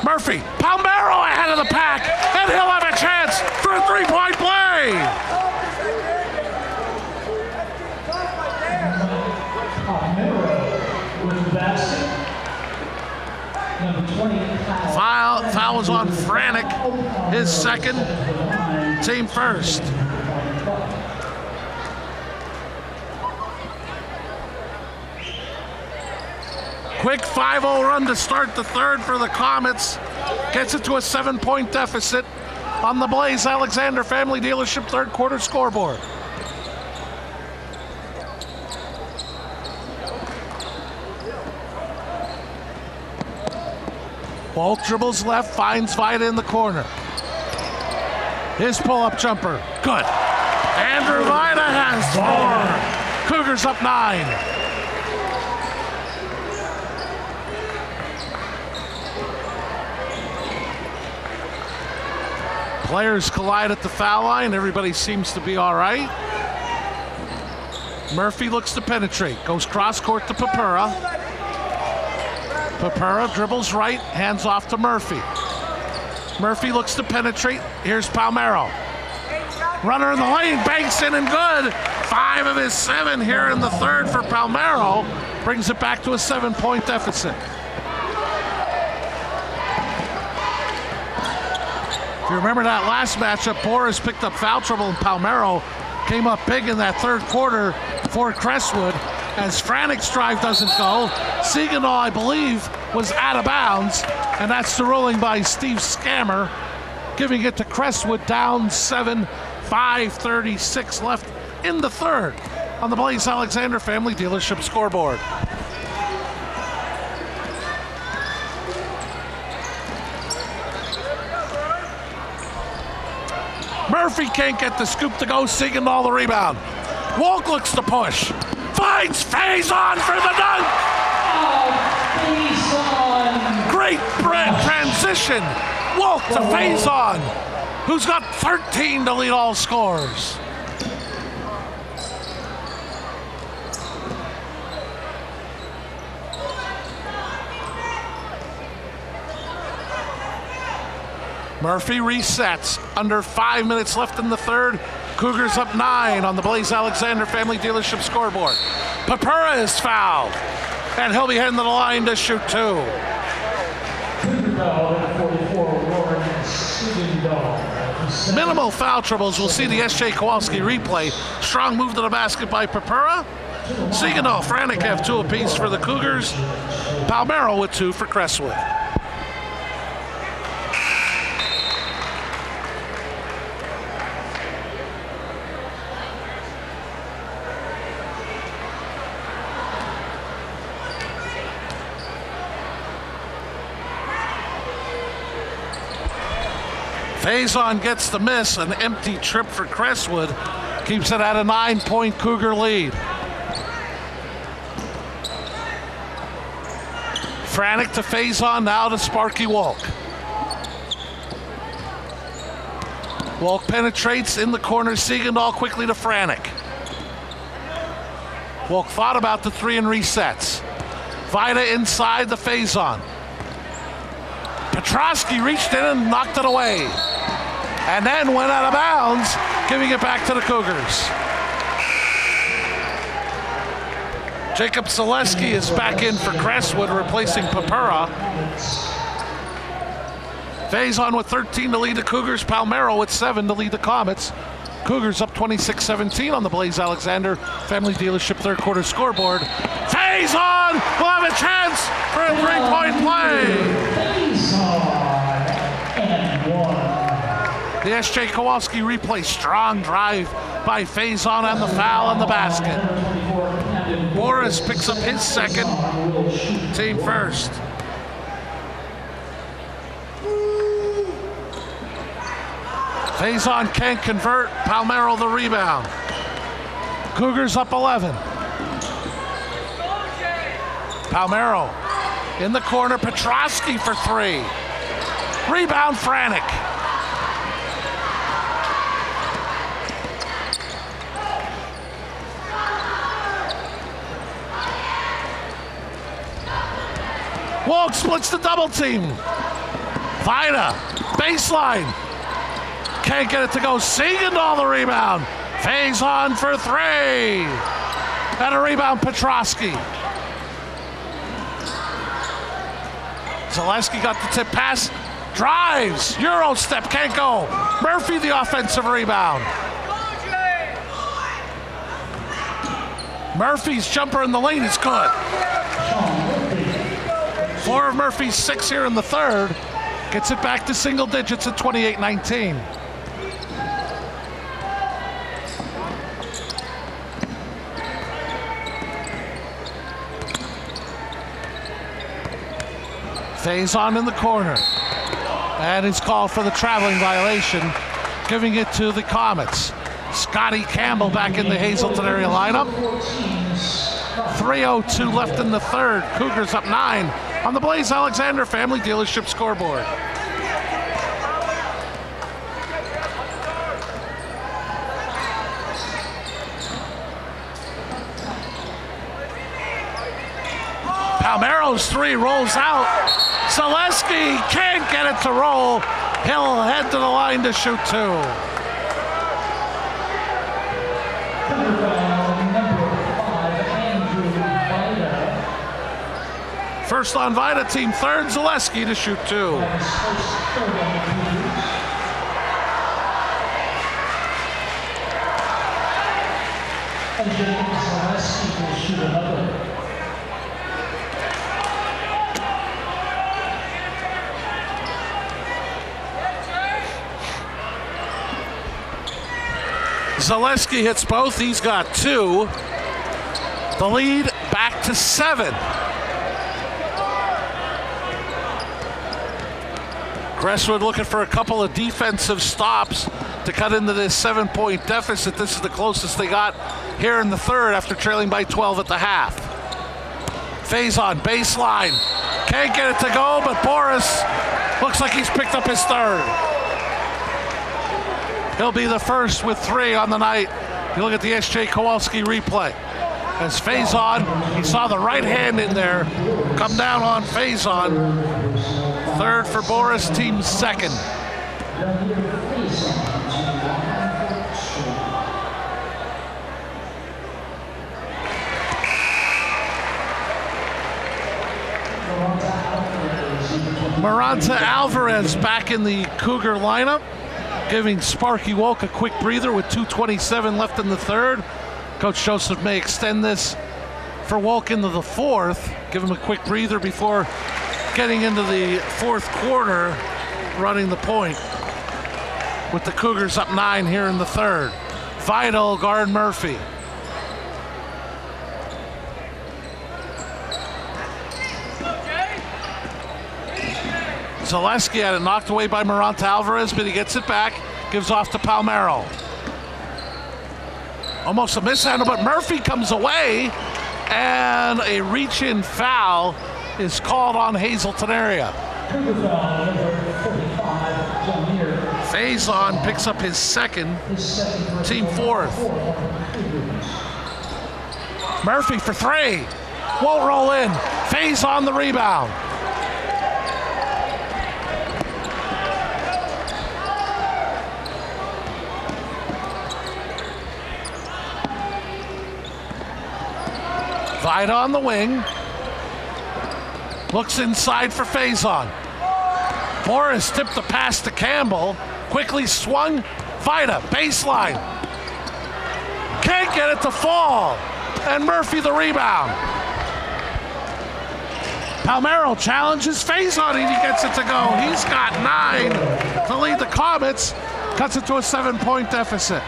Murphy, Palmero ahead of the pack, and he'll have a chance for a 3-point play. Foul was on Franek, his second, team first. Quick 5-0 run to start the third for the Comets. Gets it to a 7-point deficit on the Blaze Alexander Family Dealership third quarter scoreboard. Wolk dribbles left, finds Vida in the corner. His pull-up jumper, good. Andrew Vida has 4. Cougars up 9. Players collide at the foul line. Everybody seems to be all right. Murphy looks to penetrate. Goes cross court to Papura. Papura dribbles right, hands off to Murphy. Murphy looks to penetrate. Here's Palmero. Runner in the lane, banks in and good. 5 of his 7 here in the third for Palmero. Brings it back to a 7-point deficit. If you remember that last matchup, Boris picked up foul trouble and Palmero came up big in that third quarter for Crestwood. As Franek's drive doesn't go, Siegendahl, I believe, was out of bounds, and that's the ruling by Steve Scammer, giving it to Crestwood down 7, 5:36 left in the third on the Blaze Alexander Family Dealership scoreboard. Murphy can't get the scoop to go, Siegendahl the rebound. Wolk looks to push. Finds Faison for the dunk! Great transition. Wolk to Faison, who's got 13 to lead all scorers. Murphy resets. Under 5 minutes left in the third. Cougars up 9 on the Blaze Alexander Family Dealership scoreboard. Papura is fouled, and he'll be heading to the line to shoot 2. Minimal foul troubles. We'll see the S.J. Kowalski replay. Strong move to the basket by Papura. Siegenthaler, Franek have 2 apiece for the Cougars. Palmero with 2 for Crestwood. Faison gets the miss, an empty trip for Crestwood. Keeps it at a 9-point Cougar lead. Franek to Faison, now to Sparky Wolk. Wolk penetrates in the corner. Siegenthaler quickly to Franek. Wolk thought about the 3 and resets. Vida inside the Faison. Petrosky reached in and knocked it away. And then went out of bounds, giving it back to the Cougars. Jacob Zaleski is back in for Crestwood, replacing Papura. Faison with 13 to lead the Cougars. Palmero with 7 to lead the Comets. Cougars up 26-17 on the Blaze Alexander Family Dealership third quarter scoreboard. Faison will have a chance for a 3-point play. The S.J. Kowalski replay. Strong drive by Faison and the foul in the basket. Boris picks up his second, team first. Faison can't convert. Palmero the rebound. Cougars up 11. Palmero in the corner. Petrosky for 3. Rebound Franek. Wolk splits the double team. Vida, baseline. Can't get it to go. Siegenthaler the rebound. Faison for 3. And a rebound, Petrosky. Zaleski got the tip pass. Drives. Euro step. Can't go. Murphy the offensive rebound. Murphy's jumper in the lane is good. 4 of Murphy's 6 here in the third. Gets it back to single digits at 28-19. Faison in the corner. And he's called for the traveling violation, giving it to the Comets. Scotty Campbell back in the Hazleton area lineup. 3:02 left in the third. Cougars up 9 on the Blaze Alexander Family Dealership scoreboard. Palmero's 3 rolls out. Zaleski can't get it to roll. He'll head to the line to shoot 2. First on Vida, team third. Zaleski to shoot 2. Zaleski hits both. He's got 2. The lead back to 7. Crestwood looking for a couple of defensive stops to cut into this 7-point deficit. This is the closest they got here in the third after trailing by 12 at the half. Faison, baseline. Can't get it to go, but Boris looks like he's picked up his third. He'll be the first with 3 on the night. You look at the S.J. Kowalski replay. As Faison, he saw the right hand in there come down on Faison. Third for Boris, team second. Maranta Alvarez back in the Cougar lineup, giving Sparky Wolk a quick breather with 2:27 left in the third. Coach Joseph may extend this for Wolk into the fourth, give him a quick breather before getting into the fourth quarter, running the point with the Cougars up 9 here in the third. Vidal guard Murphy. Zaleski had it knocked away by Morant Alvarez, but he gets it back, gives off to Palmero. Almost a mishandle, but Murphy comes away, and a reach-in foul is called on Hazleton area. Faison picks up his second, team fourth. Murphy for three, won't roll in. Faison the rebound. Vida on the wing. Looks inside for Faison. Morris tipped the pass to Campbell. Quickly swung. Vida, baseline. Can't get it to fall. And Murphy the rebound. Palmero challenges Faison and he gets it to go. He's got 9 to lead the Comets. Cuts it to a 7-point deficit.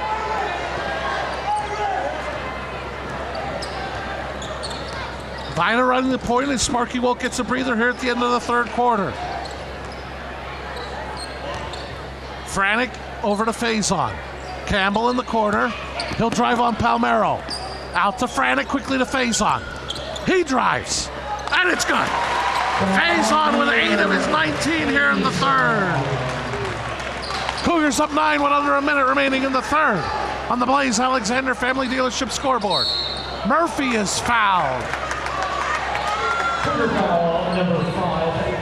Vida running the point, and Sparky Wolk gets a breather here at the end of the third quarter. Franek over to Faison. Campbell in the corner. He'll drive on Palmero. Out to Franek, quickly to Faison. He drives, and it's good. Faison with 8 of his 19 here in the third. Cougars up 9 with under a minute remaining in the third. On the Blaze Alexander Family Dealership scoreboard, Murphy is fouled. Number 5,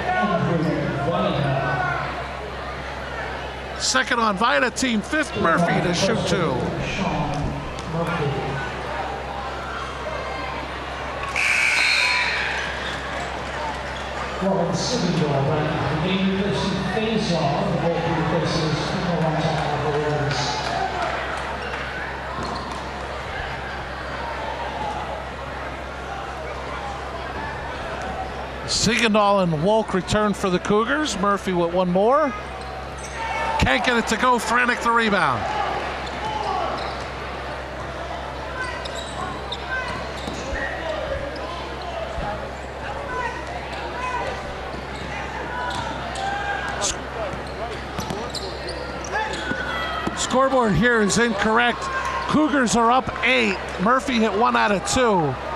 Second on Vida, team fifth. Murphy to shoot 2. Siegenthaler and Wolk return for the Cougars. Murphy with one more. Can't get it to go. Franek the rebound. Scoreboard here is incorrect. Cougars are up 8. Murphy hit 1 out of 2.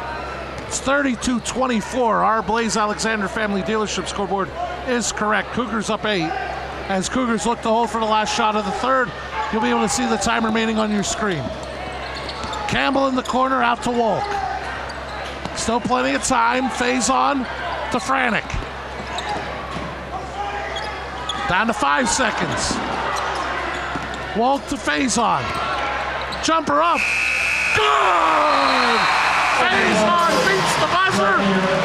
It's 32-24. Our Blaze Alexander Family Dealership scoreboard is correct. Cougars up 8. As Cougars look to hold for the last shot of the third, you'll be able to see the time remaining on your screen. Campbell in the corner, out to Wolk. Still plenty of time. Faison to Franek. Down to 5 seconds. Wolk to Faison. Jumper up. Good! Faison beats the buzzer,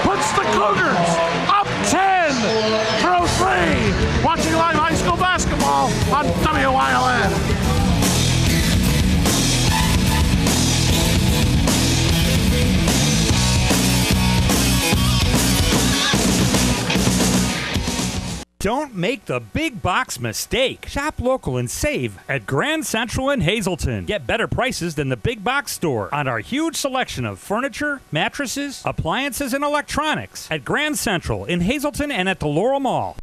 puts the Cougars up 10. Throw 3. Watching live high school basketball on WYLN. Don't make the big box mistake. Shop local and save at Grand Central in Hazleton. Get better prices than the big box store on our huge selection of furniture, mattresses, appliances, and electronics at Grand Central in Hazleton and at the Laurel Mall.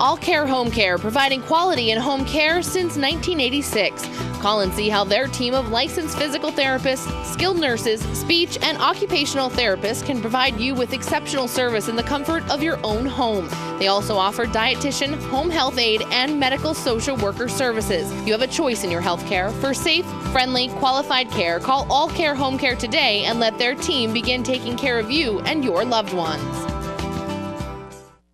All Care Home Care, providing quality in home care since 1986. Call and see how their team of licensed physical therapists, skilled nurses, speech, and occupational therapists can provide you with exceptional service in the comfort of your own home. They also offer dietitian, home health aide, and medical social worker services. You have a choice in your health care. For safe, friendly, qualified care, call All Care Home Care today and let their team begin taking care of you and your loved ones.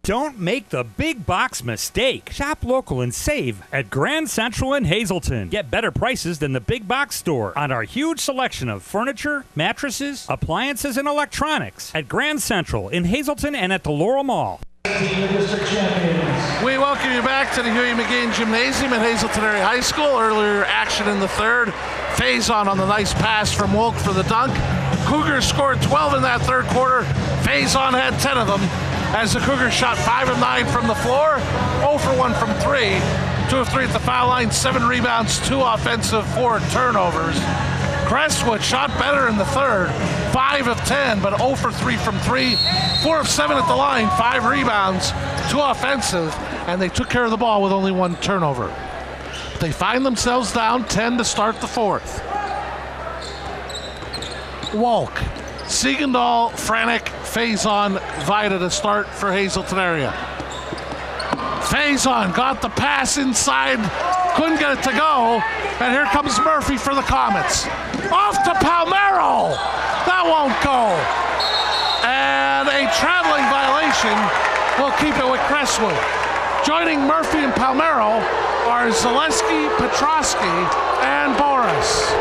Don't make the big box mistake. Shop local and save at Grand Central in Hazleton. Get better prices than the big box store on our huge selection of furniture, mattresses, appliances, and electronics at Grand Central in Hazleton and at the Laurel Mall. We welcome you back to the Huey McGain Gymnasium at Hazleton Area High School. Earlier action in the third. Faison on the nice pass from Wolk for the dunk. Cougars scored 12 in that third quarter. Faison had 10 of them as the Cougars shot 5 of 9 from the floor, 0 for 1 from 3, 2 of 3 at the foul line, 7 rebounds, 2 offensive, 4 turnovers. Crestwood shot better in the third, 5 of 10, but 0 for 3 from 3, 4 of 7 at the line, 5 rebounds, 2 offensive, and they took care of the ball with only 1 turnover. They find themselves down 10 to start the fourth. Wolk, Siegendahl, Franek, Faison, Vida to start for Hazleton area. Faison got the pass inside, couldn't get it to go, and here comes Murphy for the Comets. Off to Palmero! That won't go. And a traveling violation will keep it with Crestwood. Joining Murphy and Palmero are Zaleski, Petrosky, and Boris.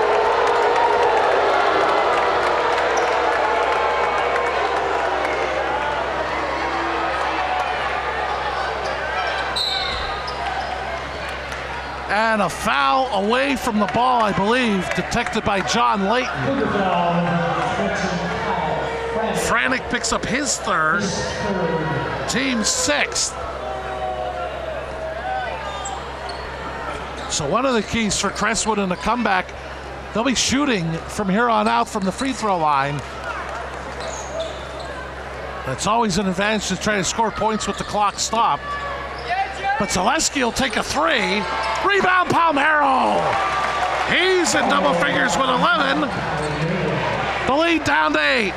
And a foul away from the ball, I believe, detected by John Layton. Franek picks up his third, team sixth. So one of the keys for Crestwood in the comeback, they'll be shooting from here on out from the free throw line. It's always an advantage to try to score points with the clock stopped. But Zaleski will take a 3. Rebound Palmero. He's in double figures with 11. The lead down to 8.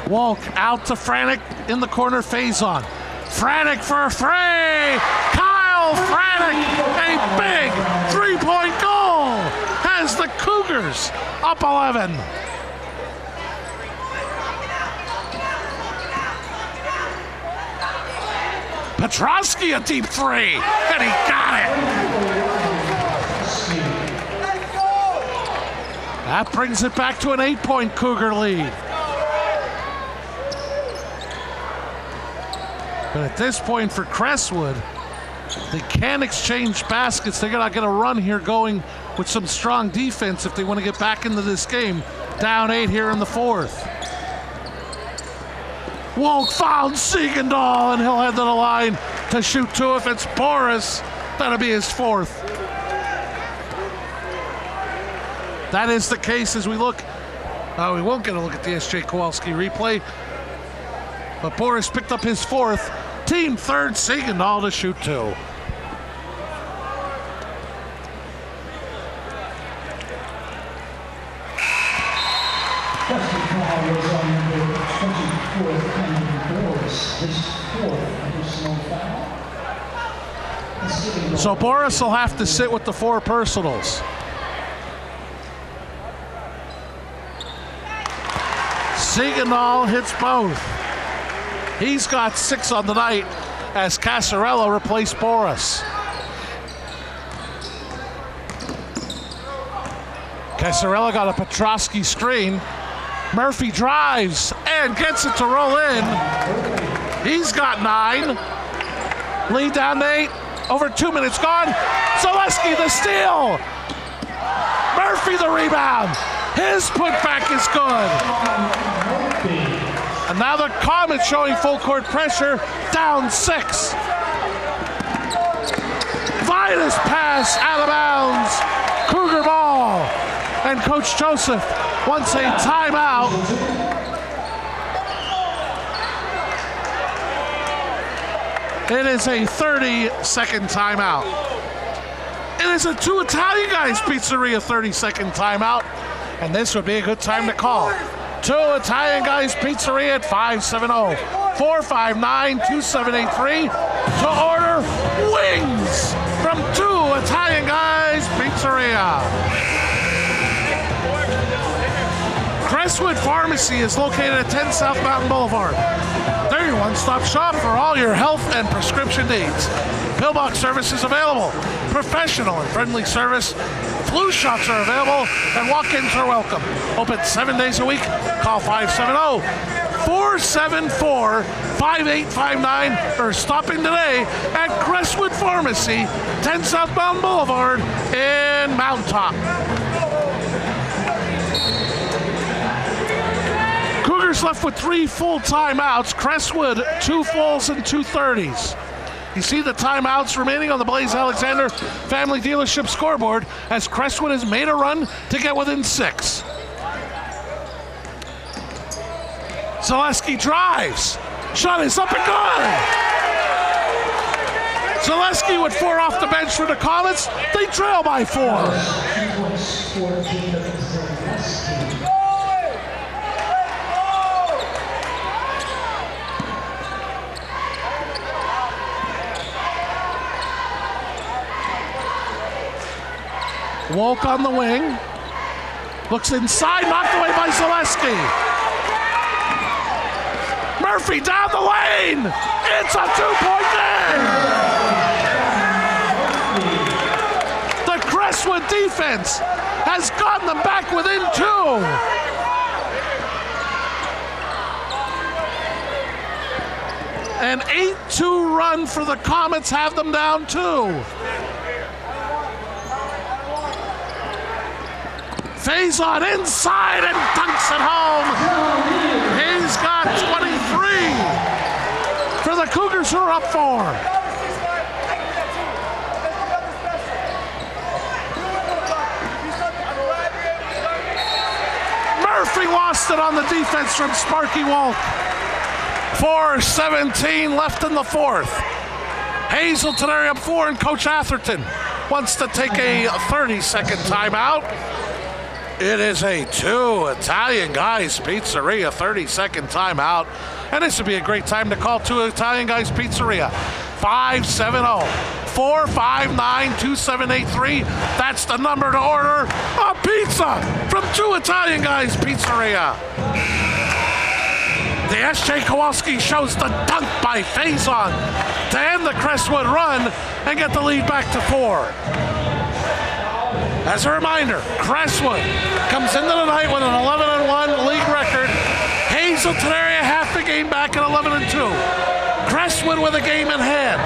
Wolk out to Franek in the corner, Faison. Franek for a 3. Kyle Franek, a big 3-point goal, has the Cougars up 11. Petrosky a deep 3, and he got it. That brings it back to an 8-point Cougar lead. But at this point for Crestwood, they can't exchange baskets. They're not going to run here going with some strong defense if they want to get back into this game. Down 8 here in the fourth. Wolk found Siegendahl, and he'll head to the line to shoot 2. If it's Boris, that'll be his 4th. That is the case as we look. We won't get a look at the S.J. Kowalski replay. But Boris picked up his 4th. Team 3rd, Siegendahl to shoot 2. So Boris will have to sit with the 4 personals. Siegendahl hits both. He's got 6 on the night as Casarella replaced Boris. Casarella got a Petrosky screen. Murphy drives and gets it to roll in. He's got 9. Lead down to 8. Over 2 minutes gone. Zaleski the steal. Murphy the rebound. His putback is good. And now the Comets showing full court pressure. Down 6. Vida's pass out of bounds. Cougar ball. And Coach Joseph wants a timeout. It is a 30-second timeout. It is a 2 Italian Guys Pizzeria 30-second timeout, and this would be a good time to call. 2 Italian Guys Pizzeria at 570-459-2783 to order wings from 2 Italian Guys Pizzeria. Crestwood Pharmacy is located at 10 South Mountain Boulevard. They're your one-stop shop for all your health and prescription needs. Pillbox service is available. Professional and friendly service. Flu shots are available, and walk-ins are welcome. Open 7 days a week. Call 570-474-5859 or stop in today at Crestwood Pharmacy, 10 Southbound Boulevard in Mountain Top. Cougars left with 3 full timeouts. Crestwood, 2 fulls and 2 30s. You see the timeouts remaining on the Blaze Alexander Family Dealership scoreboard as Crestwood has made a run to get within 6. Zaleski drives. Shot is up and good. Zaleski with 4 off the bench for the Comets. They trail by 4. Wolk on the wing. Looks inside, knocked away by Zaleski. Murphy down the lane. It's a 2-point game. The Crestwood defense has gotten them back within 2. An 8-2 run for the Comets have them down 2. Faison inside and dunks it home. He's got 23 for the Cougars who are up 4. Murphy lost it on the defense from Sparky Wolk. 4:17 left in the 4th. Hazleton area up 4, and Coach Atherton wants to take a 30-second timeout. It is a 2 Italian Guys Pizzeria 30-second timeout. And this would be a great time to call 2 Italian Guys Pizzeria. 570-459-2783. That's the number to order a pizza from 2 Italian Guys Pizzeria. The S.J. Kowalski shows the dunk by Faison to end the Crestwood run and get the lead back to 4. As a reminder, Crestwood comes into the night with an 11-1 league record. Hazleton area half the game back at 11-2. Crestwood with a game in hand.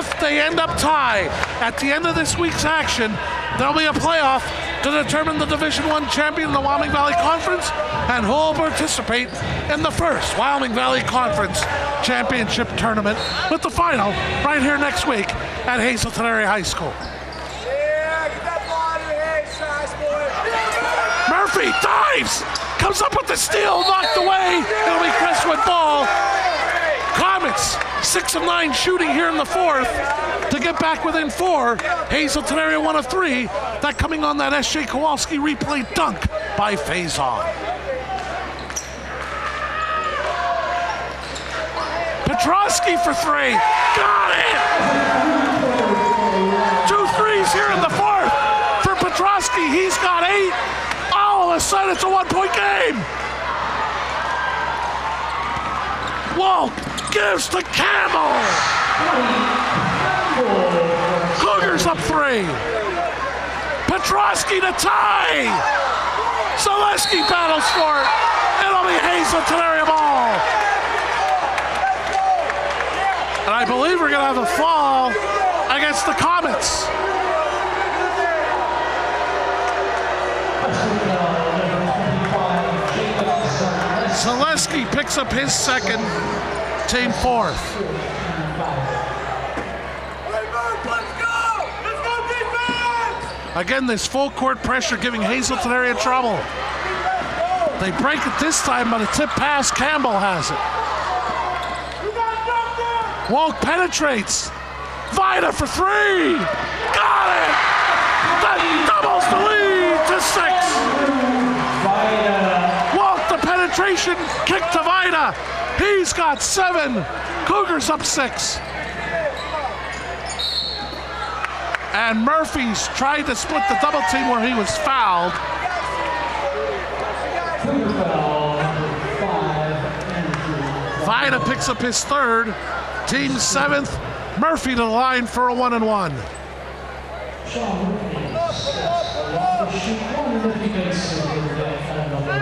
If they end up tied at the end of this week's action, there'll be a playoff to determine the Division I champion in the Wyoming Valley Conference and who will participate in the first Wyoming Valley Conference Championship Tournament with the final right here next week at Hazleton Area High School. Murphy dives, comes up with the steal, knocked away. It'll be Crestwood ball. Comets 6 of 9 shooting here in the 4th to get back within 4. Hazleton area 1 of 3. That coming on that S.J. Kowalski replay dunk by Faison. Petrosky for 3. Got it! 2 threes here in the 4th for Petrosky. He's got 8. All of a sudden, it's a 1-point game. Wolk gives to Campbell. Cougars up 3. Petrosky to tie. Zaleski battles for it. It'll be Hazleton area ball. And I believe we're going to have a fall against the Comets. Zaleski picks up his 2nd, team 4th. Again, this full court pressure giving Hazleton area trouble. They break it this time, but a tip pass, Campbell has it. Wolk penetrates. Vida for 3. Got it! That doubles the lead to 6. Wolk the penetration, kick to Vida. He's got 7. Cougars up 6. And Murphy's tried to split the double team where he was fouled. Vida picks up his 3rd, team 7th. Murphy to the line for a 1-and-1. shoot one, and if he makes it, he'll get foul number.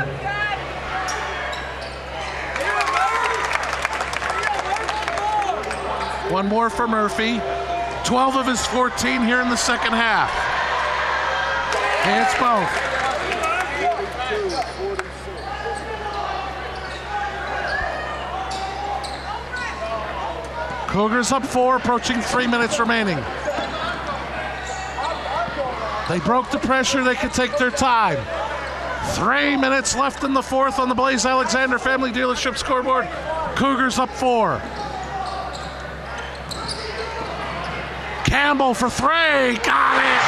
One more for Murphy. 12 of his 14 here in the second half. Hits both. Cougars up 4, approaching 3 minutes remaining. They broke the pressure, they could take their time. 3 minutes left in the fourth on the Blaze Alexander Family Dealership scoreboard. Cougars up 4. Campbell for 3, got it!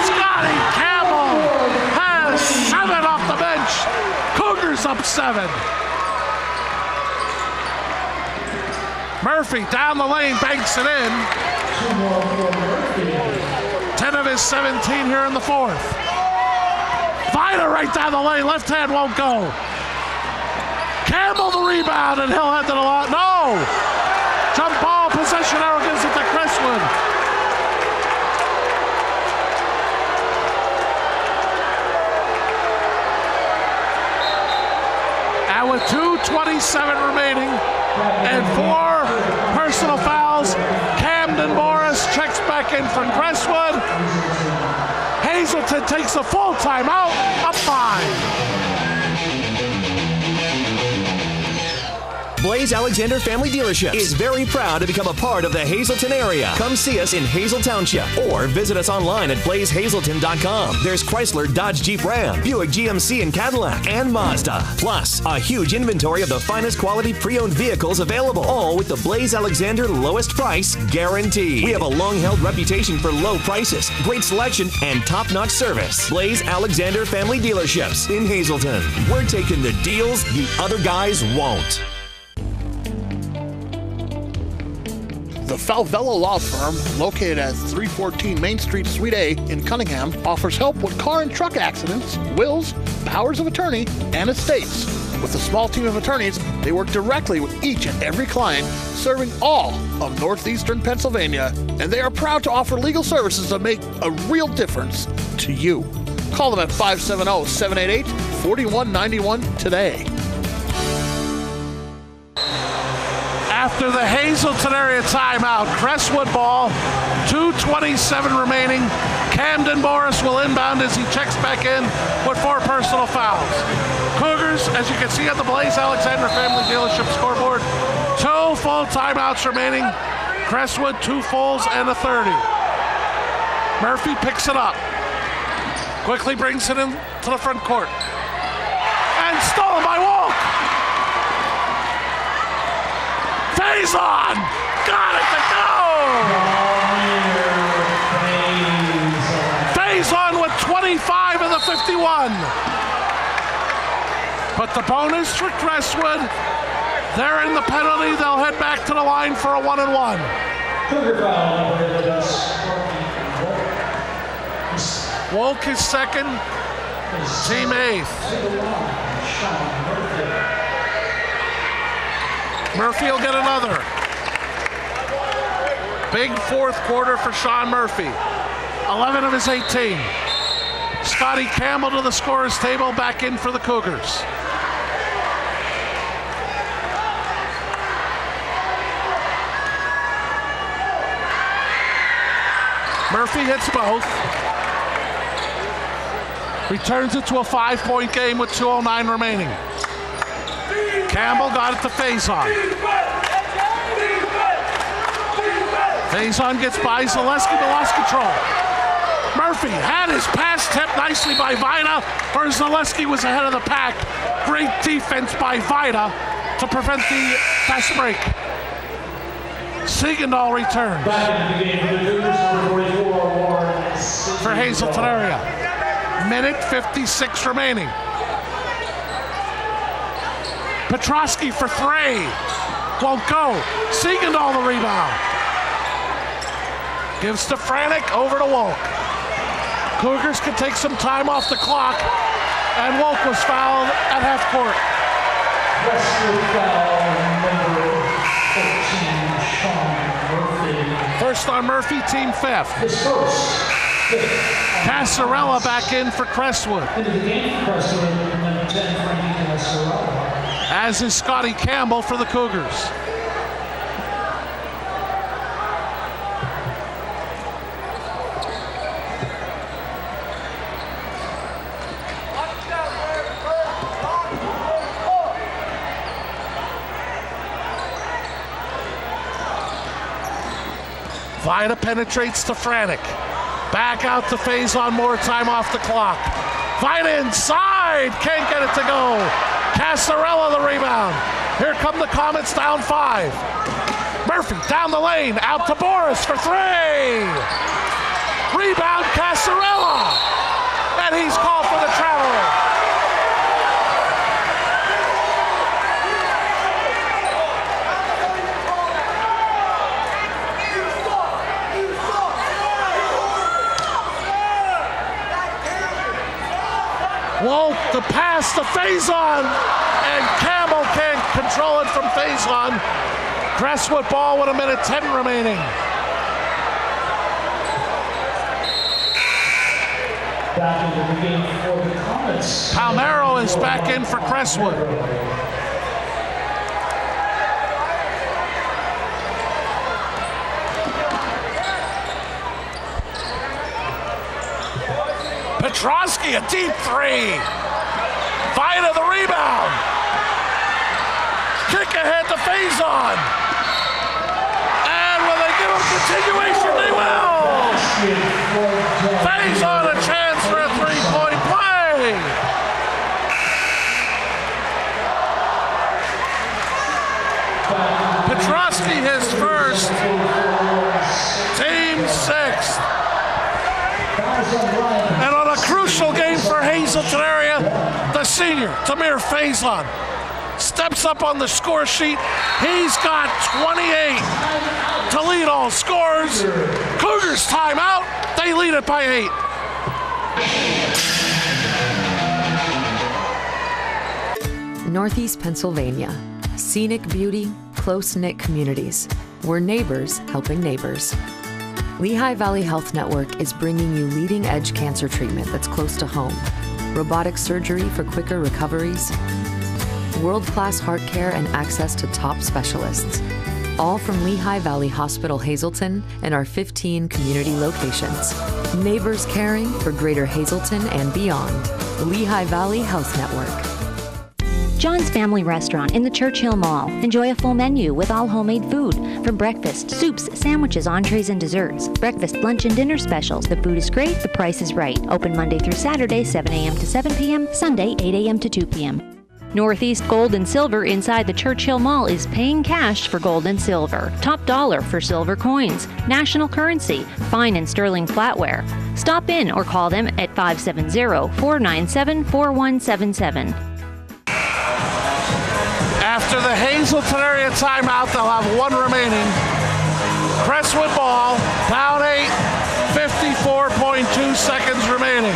Scotty Campbell has 7 off the bench. Cougars up 7. Murphy down the lane, banks it in. 10 of his 17 here in the fourth. Vida right down the lane, left hand won't go. Campbell the rebound, and he'll head to the line. No! Jump ball, possession arrow gives it to Crestwood. And with 2:27 remaining and 4 personal fouls, Camden Morris checks back in for Crestwood. Hazleton takes a full timeout, up 5. Blaze Alexander Family Dealerships is very proud to become a part of the Hazleton area. Come see us in Hazel Township or visit us online at blazehazleton.com. There's Chrysler, Dodge, Jeep, Ram, Buick, GMC, and Cadillac, and Mazda. Plus, a huge inventory of the finest quality pre-owned vehicles available, all with the Blaze Alexander lowest price guarantee. We have a long-held reputation for low prices, great selection, and top-notch service. Blaze Alexander Family Dealerships in Hazleton. We're taking the deals the other guys won't. The Falvello Law Firm, located at 314 Main Street, Suite A in Cunningham, offers help with car and truck accidents, wills, powers of attorney, and estates. With a small team of attorneys, they work directly with each and every client, serving all of northeastern Pennsylvania, and they are proud to offer legal services that make a real difference to you. Call them at 570-788-4191 today. After the Hazleton area timeout, Crestwood ball, 2:27 remaining. Camden Morris will inbound as he checks back in with 4 personal fouls. Cougars, as you can see on the Blaze Alexander Family Dealership scoreboard, 2 full timeouts remaining. Crestwood, 2 fulls and a 30. Murphy picks it up. Quickly brings it in to the front court. And stolen by Walk. Faison! Got it to go! Faison with 25 of the 51. But the bonus for Crestwood, they're in the penalty. They'll head back to the line for a 1-and-1. Wolk is second, team 8th. Murphy will get another. Big fourth quarter for Sean Murphy. 11 of his 18. Scotty Campbell to the scorer's table, back in for the Cougars. Murphy hits both. Returns it to a 5-point game with 2:09 remaining. Campbell got it to Faison. Faison gets by Zaleski, but lost control. Murphy had his pass tipped nicely by Vida, where Zaleski was ahead of the pack. Great defense by Vida to prevent the fast break. Siegendahl returned for Hazleton area. Minute 56 remaining. Petrosky for 3. Won't go. Siegendahl the rebound. Gives to Franek, over to Wolk. Cougars can take some time off the clock, and Wolk was fouled at half court. Foul number 14, Sean Murphy. First on Murphy, team 5th. His first. Casarella back in for Crestwood. Into the game for Crestwood, number 10, Frankie Casarella. As is Scotty Campbell for the Cougars. Vida penetrates to Franek. Back out to Faison, more time off the clock. Vida inside, can't get it to go. Casarella the rebound. Here come the Comets down 5. Murphy down the lane, out to Boris for 3. Rebound Casarella. And he's called for the traveler. Won't the pass to Faison, and Campbell can't control it from Faison. Crestwood ball with 1:10 remaining. Back into the game for the Comets. Palmero is back in for Crestwood. Petrosky, a deep 3. Vida the rebound. Kick ahead to Faison. And will they give him continuation? They will. Faison a chance for a 3-point play. Petrosky his first. Team 6th. And on a crucial game for Hazleton area, the senior, Tamir Faison, steps up on the score sheet. He's got 28 to lead all scores. Cougars timeout. They lead it by 8. Northeast Pennsylvania. Scenic beauty, close-knit communities. We're neighbors helping neighbors. Lehigh Valley Health Network is bringing you leading-edge cancer treatment that's close to home, robotic surgery for quicker recoveries, world-class heart care and access to top specialists, all from Lehigh Valley Hospital Hazleton and our 15 community locations. Neighbors caring for Greater Hazleton and beyond. Lehigh Valley Health Network. John's Family Restaurant in the Churchill Mall. Enjoy a full menu with all homemade food. From breakfast, soups, sandwiches, entrees, and desserts. Breakfast, lunch, and dinner specials. The food is great, the price is right. Open Monday through Saturday, 7 a.m. to 7 p.m., Sunday, 8 a.m. to 2 p.m. Northeast Gold and Silver inside the Churchill Mall is paying cash for gold and silver. Top dollar for silver coins. National currency. Fine and sterling flatware. Stop in or call them at 570-497-4177. After the Hazleton area timeout, they'll have 1 remaining. Crestwood ball, down 8, 54.2 seconds remaining.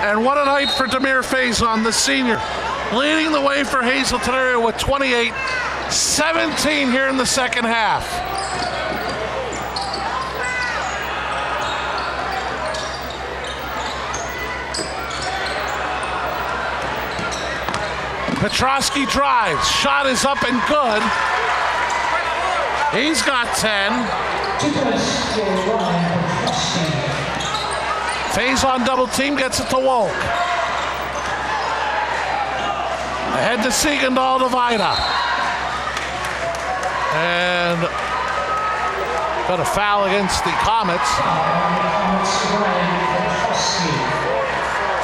And what a night for Tamir Faison, the senior, leading the way for Hazleton area with 28-17 here in the second half. Petrosky drives, shot is up and good. He's got 10. Faison double team, gets it to Wolk. Ahead to Siegendahl to Vida. And got a foul against the Comets.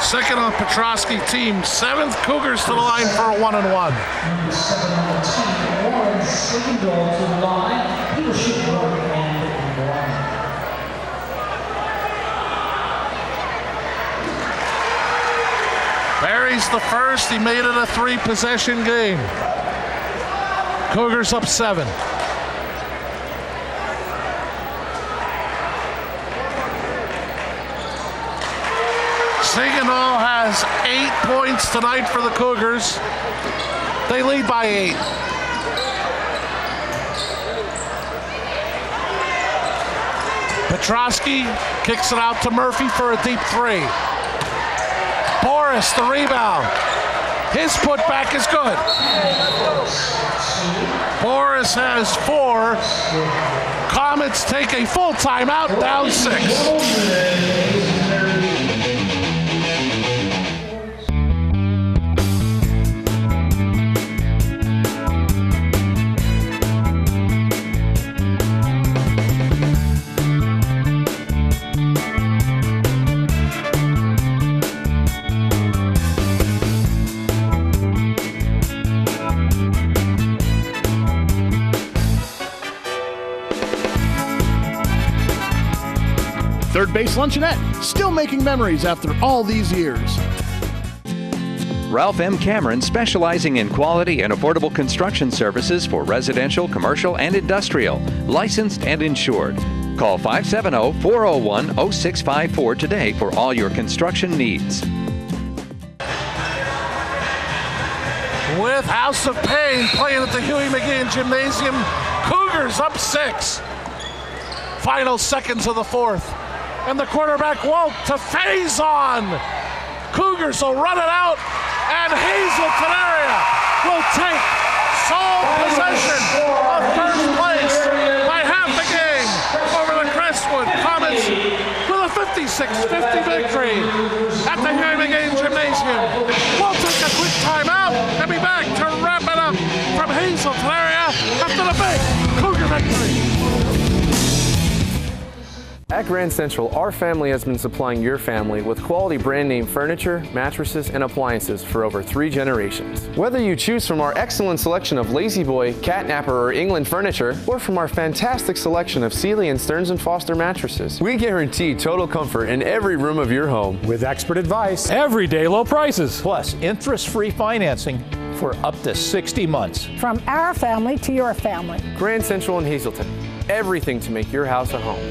Second on Petrosky, team 7th. Cougars to the line for a 1-and-1. Number 7 on the team, Warren Siegendahl to the line. He will shoot 1-and-1. Barry's the first. He made it a 3-possession game. Cougars up 7. Siegendahl has 8 points tonight for the Cougars. They lead by 8. Petrosky kicks it out to Murphy for a deep three. Boris, the rebound. His putback is good. Boris has 4. Comets take a full timeout, down 6. Third Base Luncheonette, still making memories after all these years. Ralph M. Cameron, specializing in quality and affordable construction services for residential, commercial, and industrial, licensed and insured. Call 570-401-0654 today for all your construction needs. With House of Pain playing at the Huey McGeehan Gymnasium, Cougars up 6. Final seconds of the fourth. And the quarterback won't to Faison. Cougars will run it out, and Hazleton area will take sole possession of first place by half the game over the Crestwood Comets with a 56-50 victory at the Huey McGeehan Gymnasium. We'll take a quick timeout and be back to wrap it up from Hazleton area after the big Cougar victory. At Grand Central, our family has been supplying your family with quality brand name furniture, mattresses, and appliances for over 3 generations. Whether you choose from our excellent selection of Lazy Boy, Catnapper, or England furniture, or from our fantastic selection of Sealy and Stearns & Foster mattresses, we guarantee total comfort in every room of your home. With expert advice, everyday low prices, plus interest-free financing for up to 60 months. From our family to your family. Grand Central in Hazleton. Everything to make your house a home.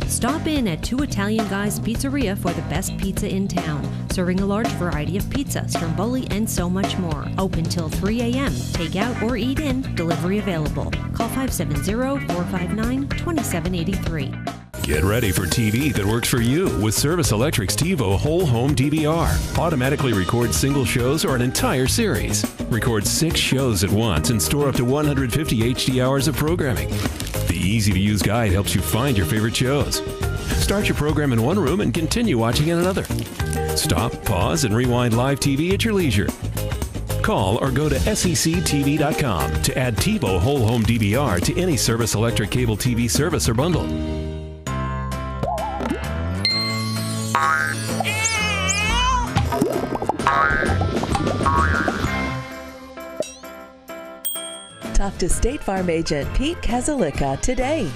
Stop in at Two Italian Guys Pizzeria for the best pizza in town, serving a large variety of pizzas, stromboli, and so much more. Open till 3 a.m. Take out or eat in. Delivery available. Call 570-459-2783. Get ready for TV that works for you with Service Electric's TiVo Whole Home DVR. Automatically record single shows or an entire series. Record 6 shows at once and store up to 150 HD hours of programming. The easy-to-use guide helps you find your favorite shows. Start your program in one room and continue watching in another. Stop, pause, and rewind live TV at your leisure. Call or go to sectv.com to add TiVo Whole Home DVR to any Service Electric cable TV service or bundle. Talk to State Farm agent Pete Kazalika today.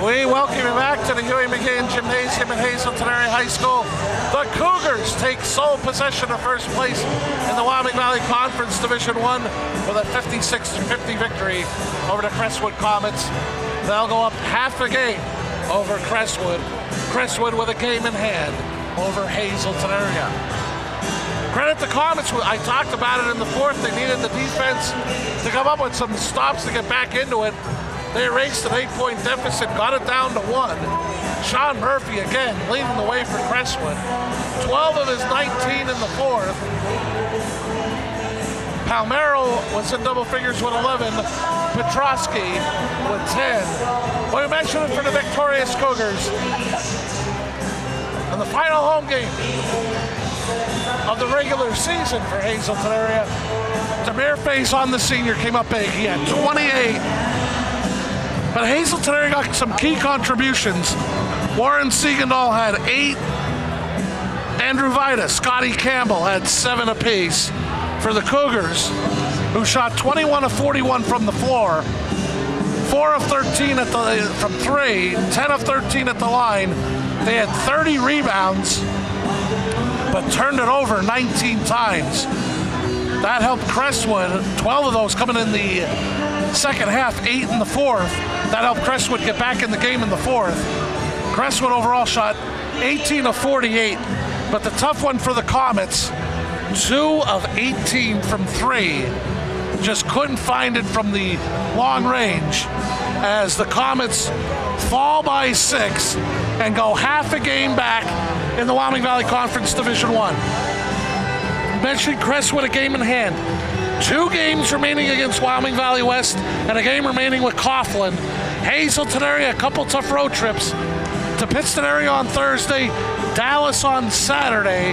We welcome you back to the Huey McGeehan Gymnasium at Hazleton Area High School. The Cougars take sole possession of first place in the Wyoming Valley Conference Division I with a 56-50 victory over the Crestwood Comets. They'll go up half a game over Crestwood. Crestwood with a game in hand over Hazleton area. Credit the Comets. I talked about it in the fourth. They needed the defense to come up with some stops to get back into it. They erased an 8-point deficit, got it down to 1. Sean Murphy again leading the way for Crestwood. 12 of his 19 in the fourth. Palmero was in double figures with 11. Petrosky with 10. Well, we mentioned it for the victorious Cougars. And the final home game of the regular season for Hazleton area. Demir Faison, the senior, came up big. He had 28. But Hazleton area got some key contributions. Warren Siegendahl had 8. Andrew Vida, Scotty Campbell had 7 apiece for the Cougars, who shot 21 of 41 from the floor, 4 of 13 from 3, 10 of 13 at the line. They had 30 rebounds, but turned it over 19 times. That helped Crestwood, 12 of those coming in the second half, 8 in the fourth. That helped Crestwood get back in the game in the fourth. Crestwood overall shot 18 of 48, but the tough one for the Comets, 2 of 18 from 3. Just couldn't find it from the long range. as the Comets fall by 6 and go half a game back in the Wyoming Valley Conference Division 1. Mentioned Crestwood, a game in hand. 2 games remaining against Wyoming Valley West and a game remaining with Coughlin. Hazleton area, a couple tough road trips to Pittston area on Thursday, Dallas on Saturday.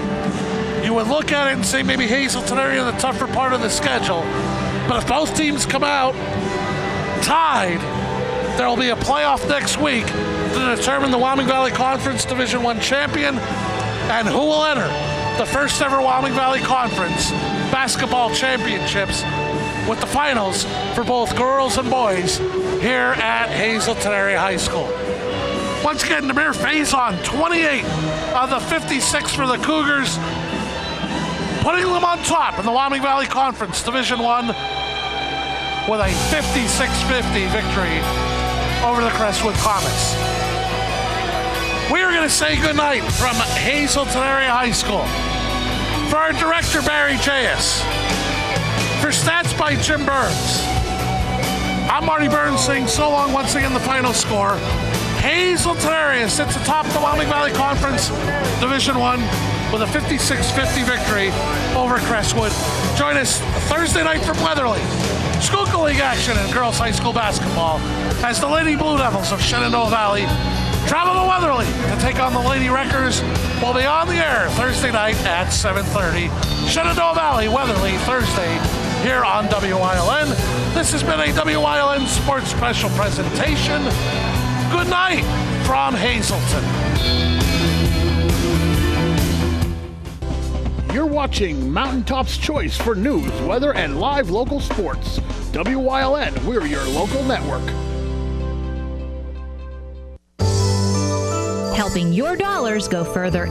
You would look at it and say maybe Hazleton area the tougher part of the schedule. But if both teams come out tied, there will be a playoff next week to determine the Wyoming Valley Conference Division 1 champion and who will enter the first ever Wyoming Valley Conference basketball championships with the finals for both girls and boys here at Hazleton Area High School. Once again, Namir Faison, 28 of the 56 for the Cougars, putting them on top in the Wyoming Valley Conference Division 1 with a 56-50 victory over the Crestwood Comets. We are going to say goodnight from Hazleton Area High School. For our director, Barry J.S., for stats by Jim Burns, I'm Marty Burns saying so long. Once again, the final score. Hazleton area sits atop the Wyoming Valley Conference Division 1 with a 56-50 victory over Crestwood. Join us Thursday night from Weatherly. Schuylkill League action in girls high school basketball as the Lady Blue Devils of Shenandoah Valley travel to Weatherly to take on the Lady Wreckers. We'll be on the air Thursday night at 7:30. Shenandoah Valley, Weatherly, Thursday here on WYLN. This has been a WYLN Sports Special presentation. Good night from Hazleton. You're watching Mountaintop's Choice for news, weather, and live local sports. WYLN, we're your local network. Helping your dollars go further.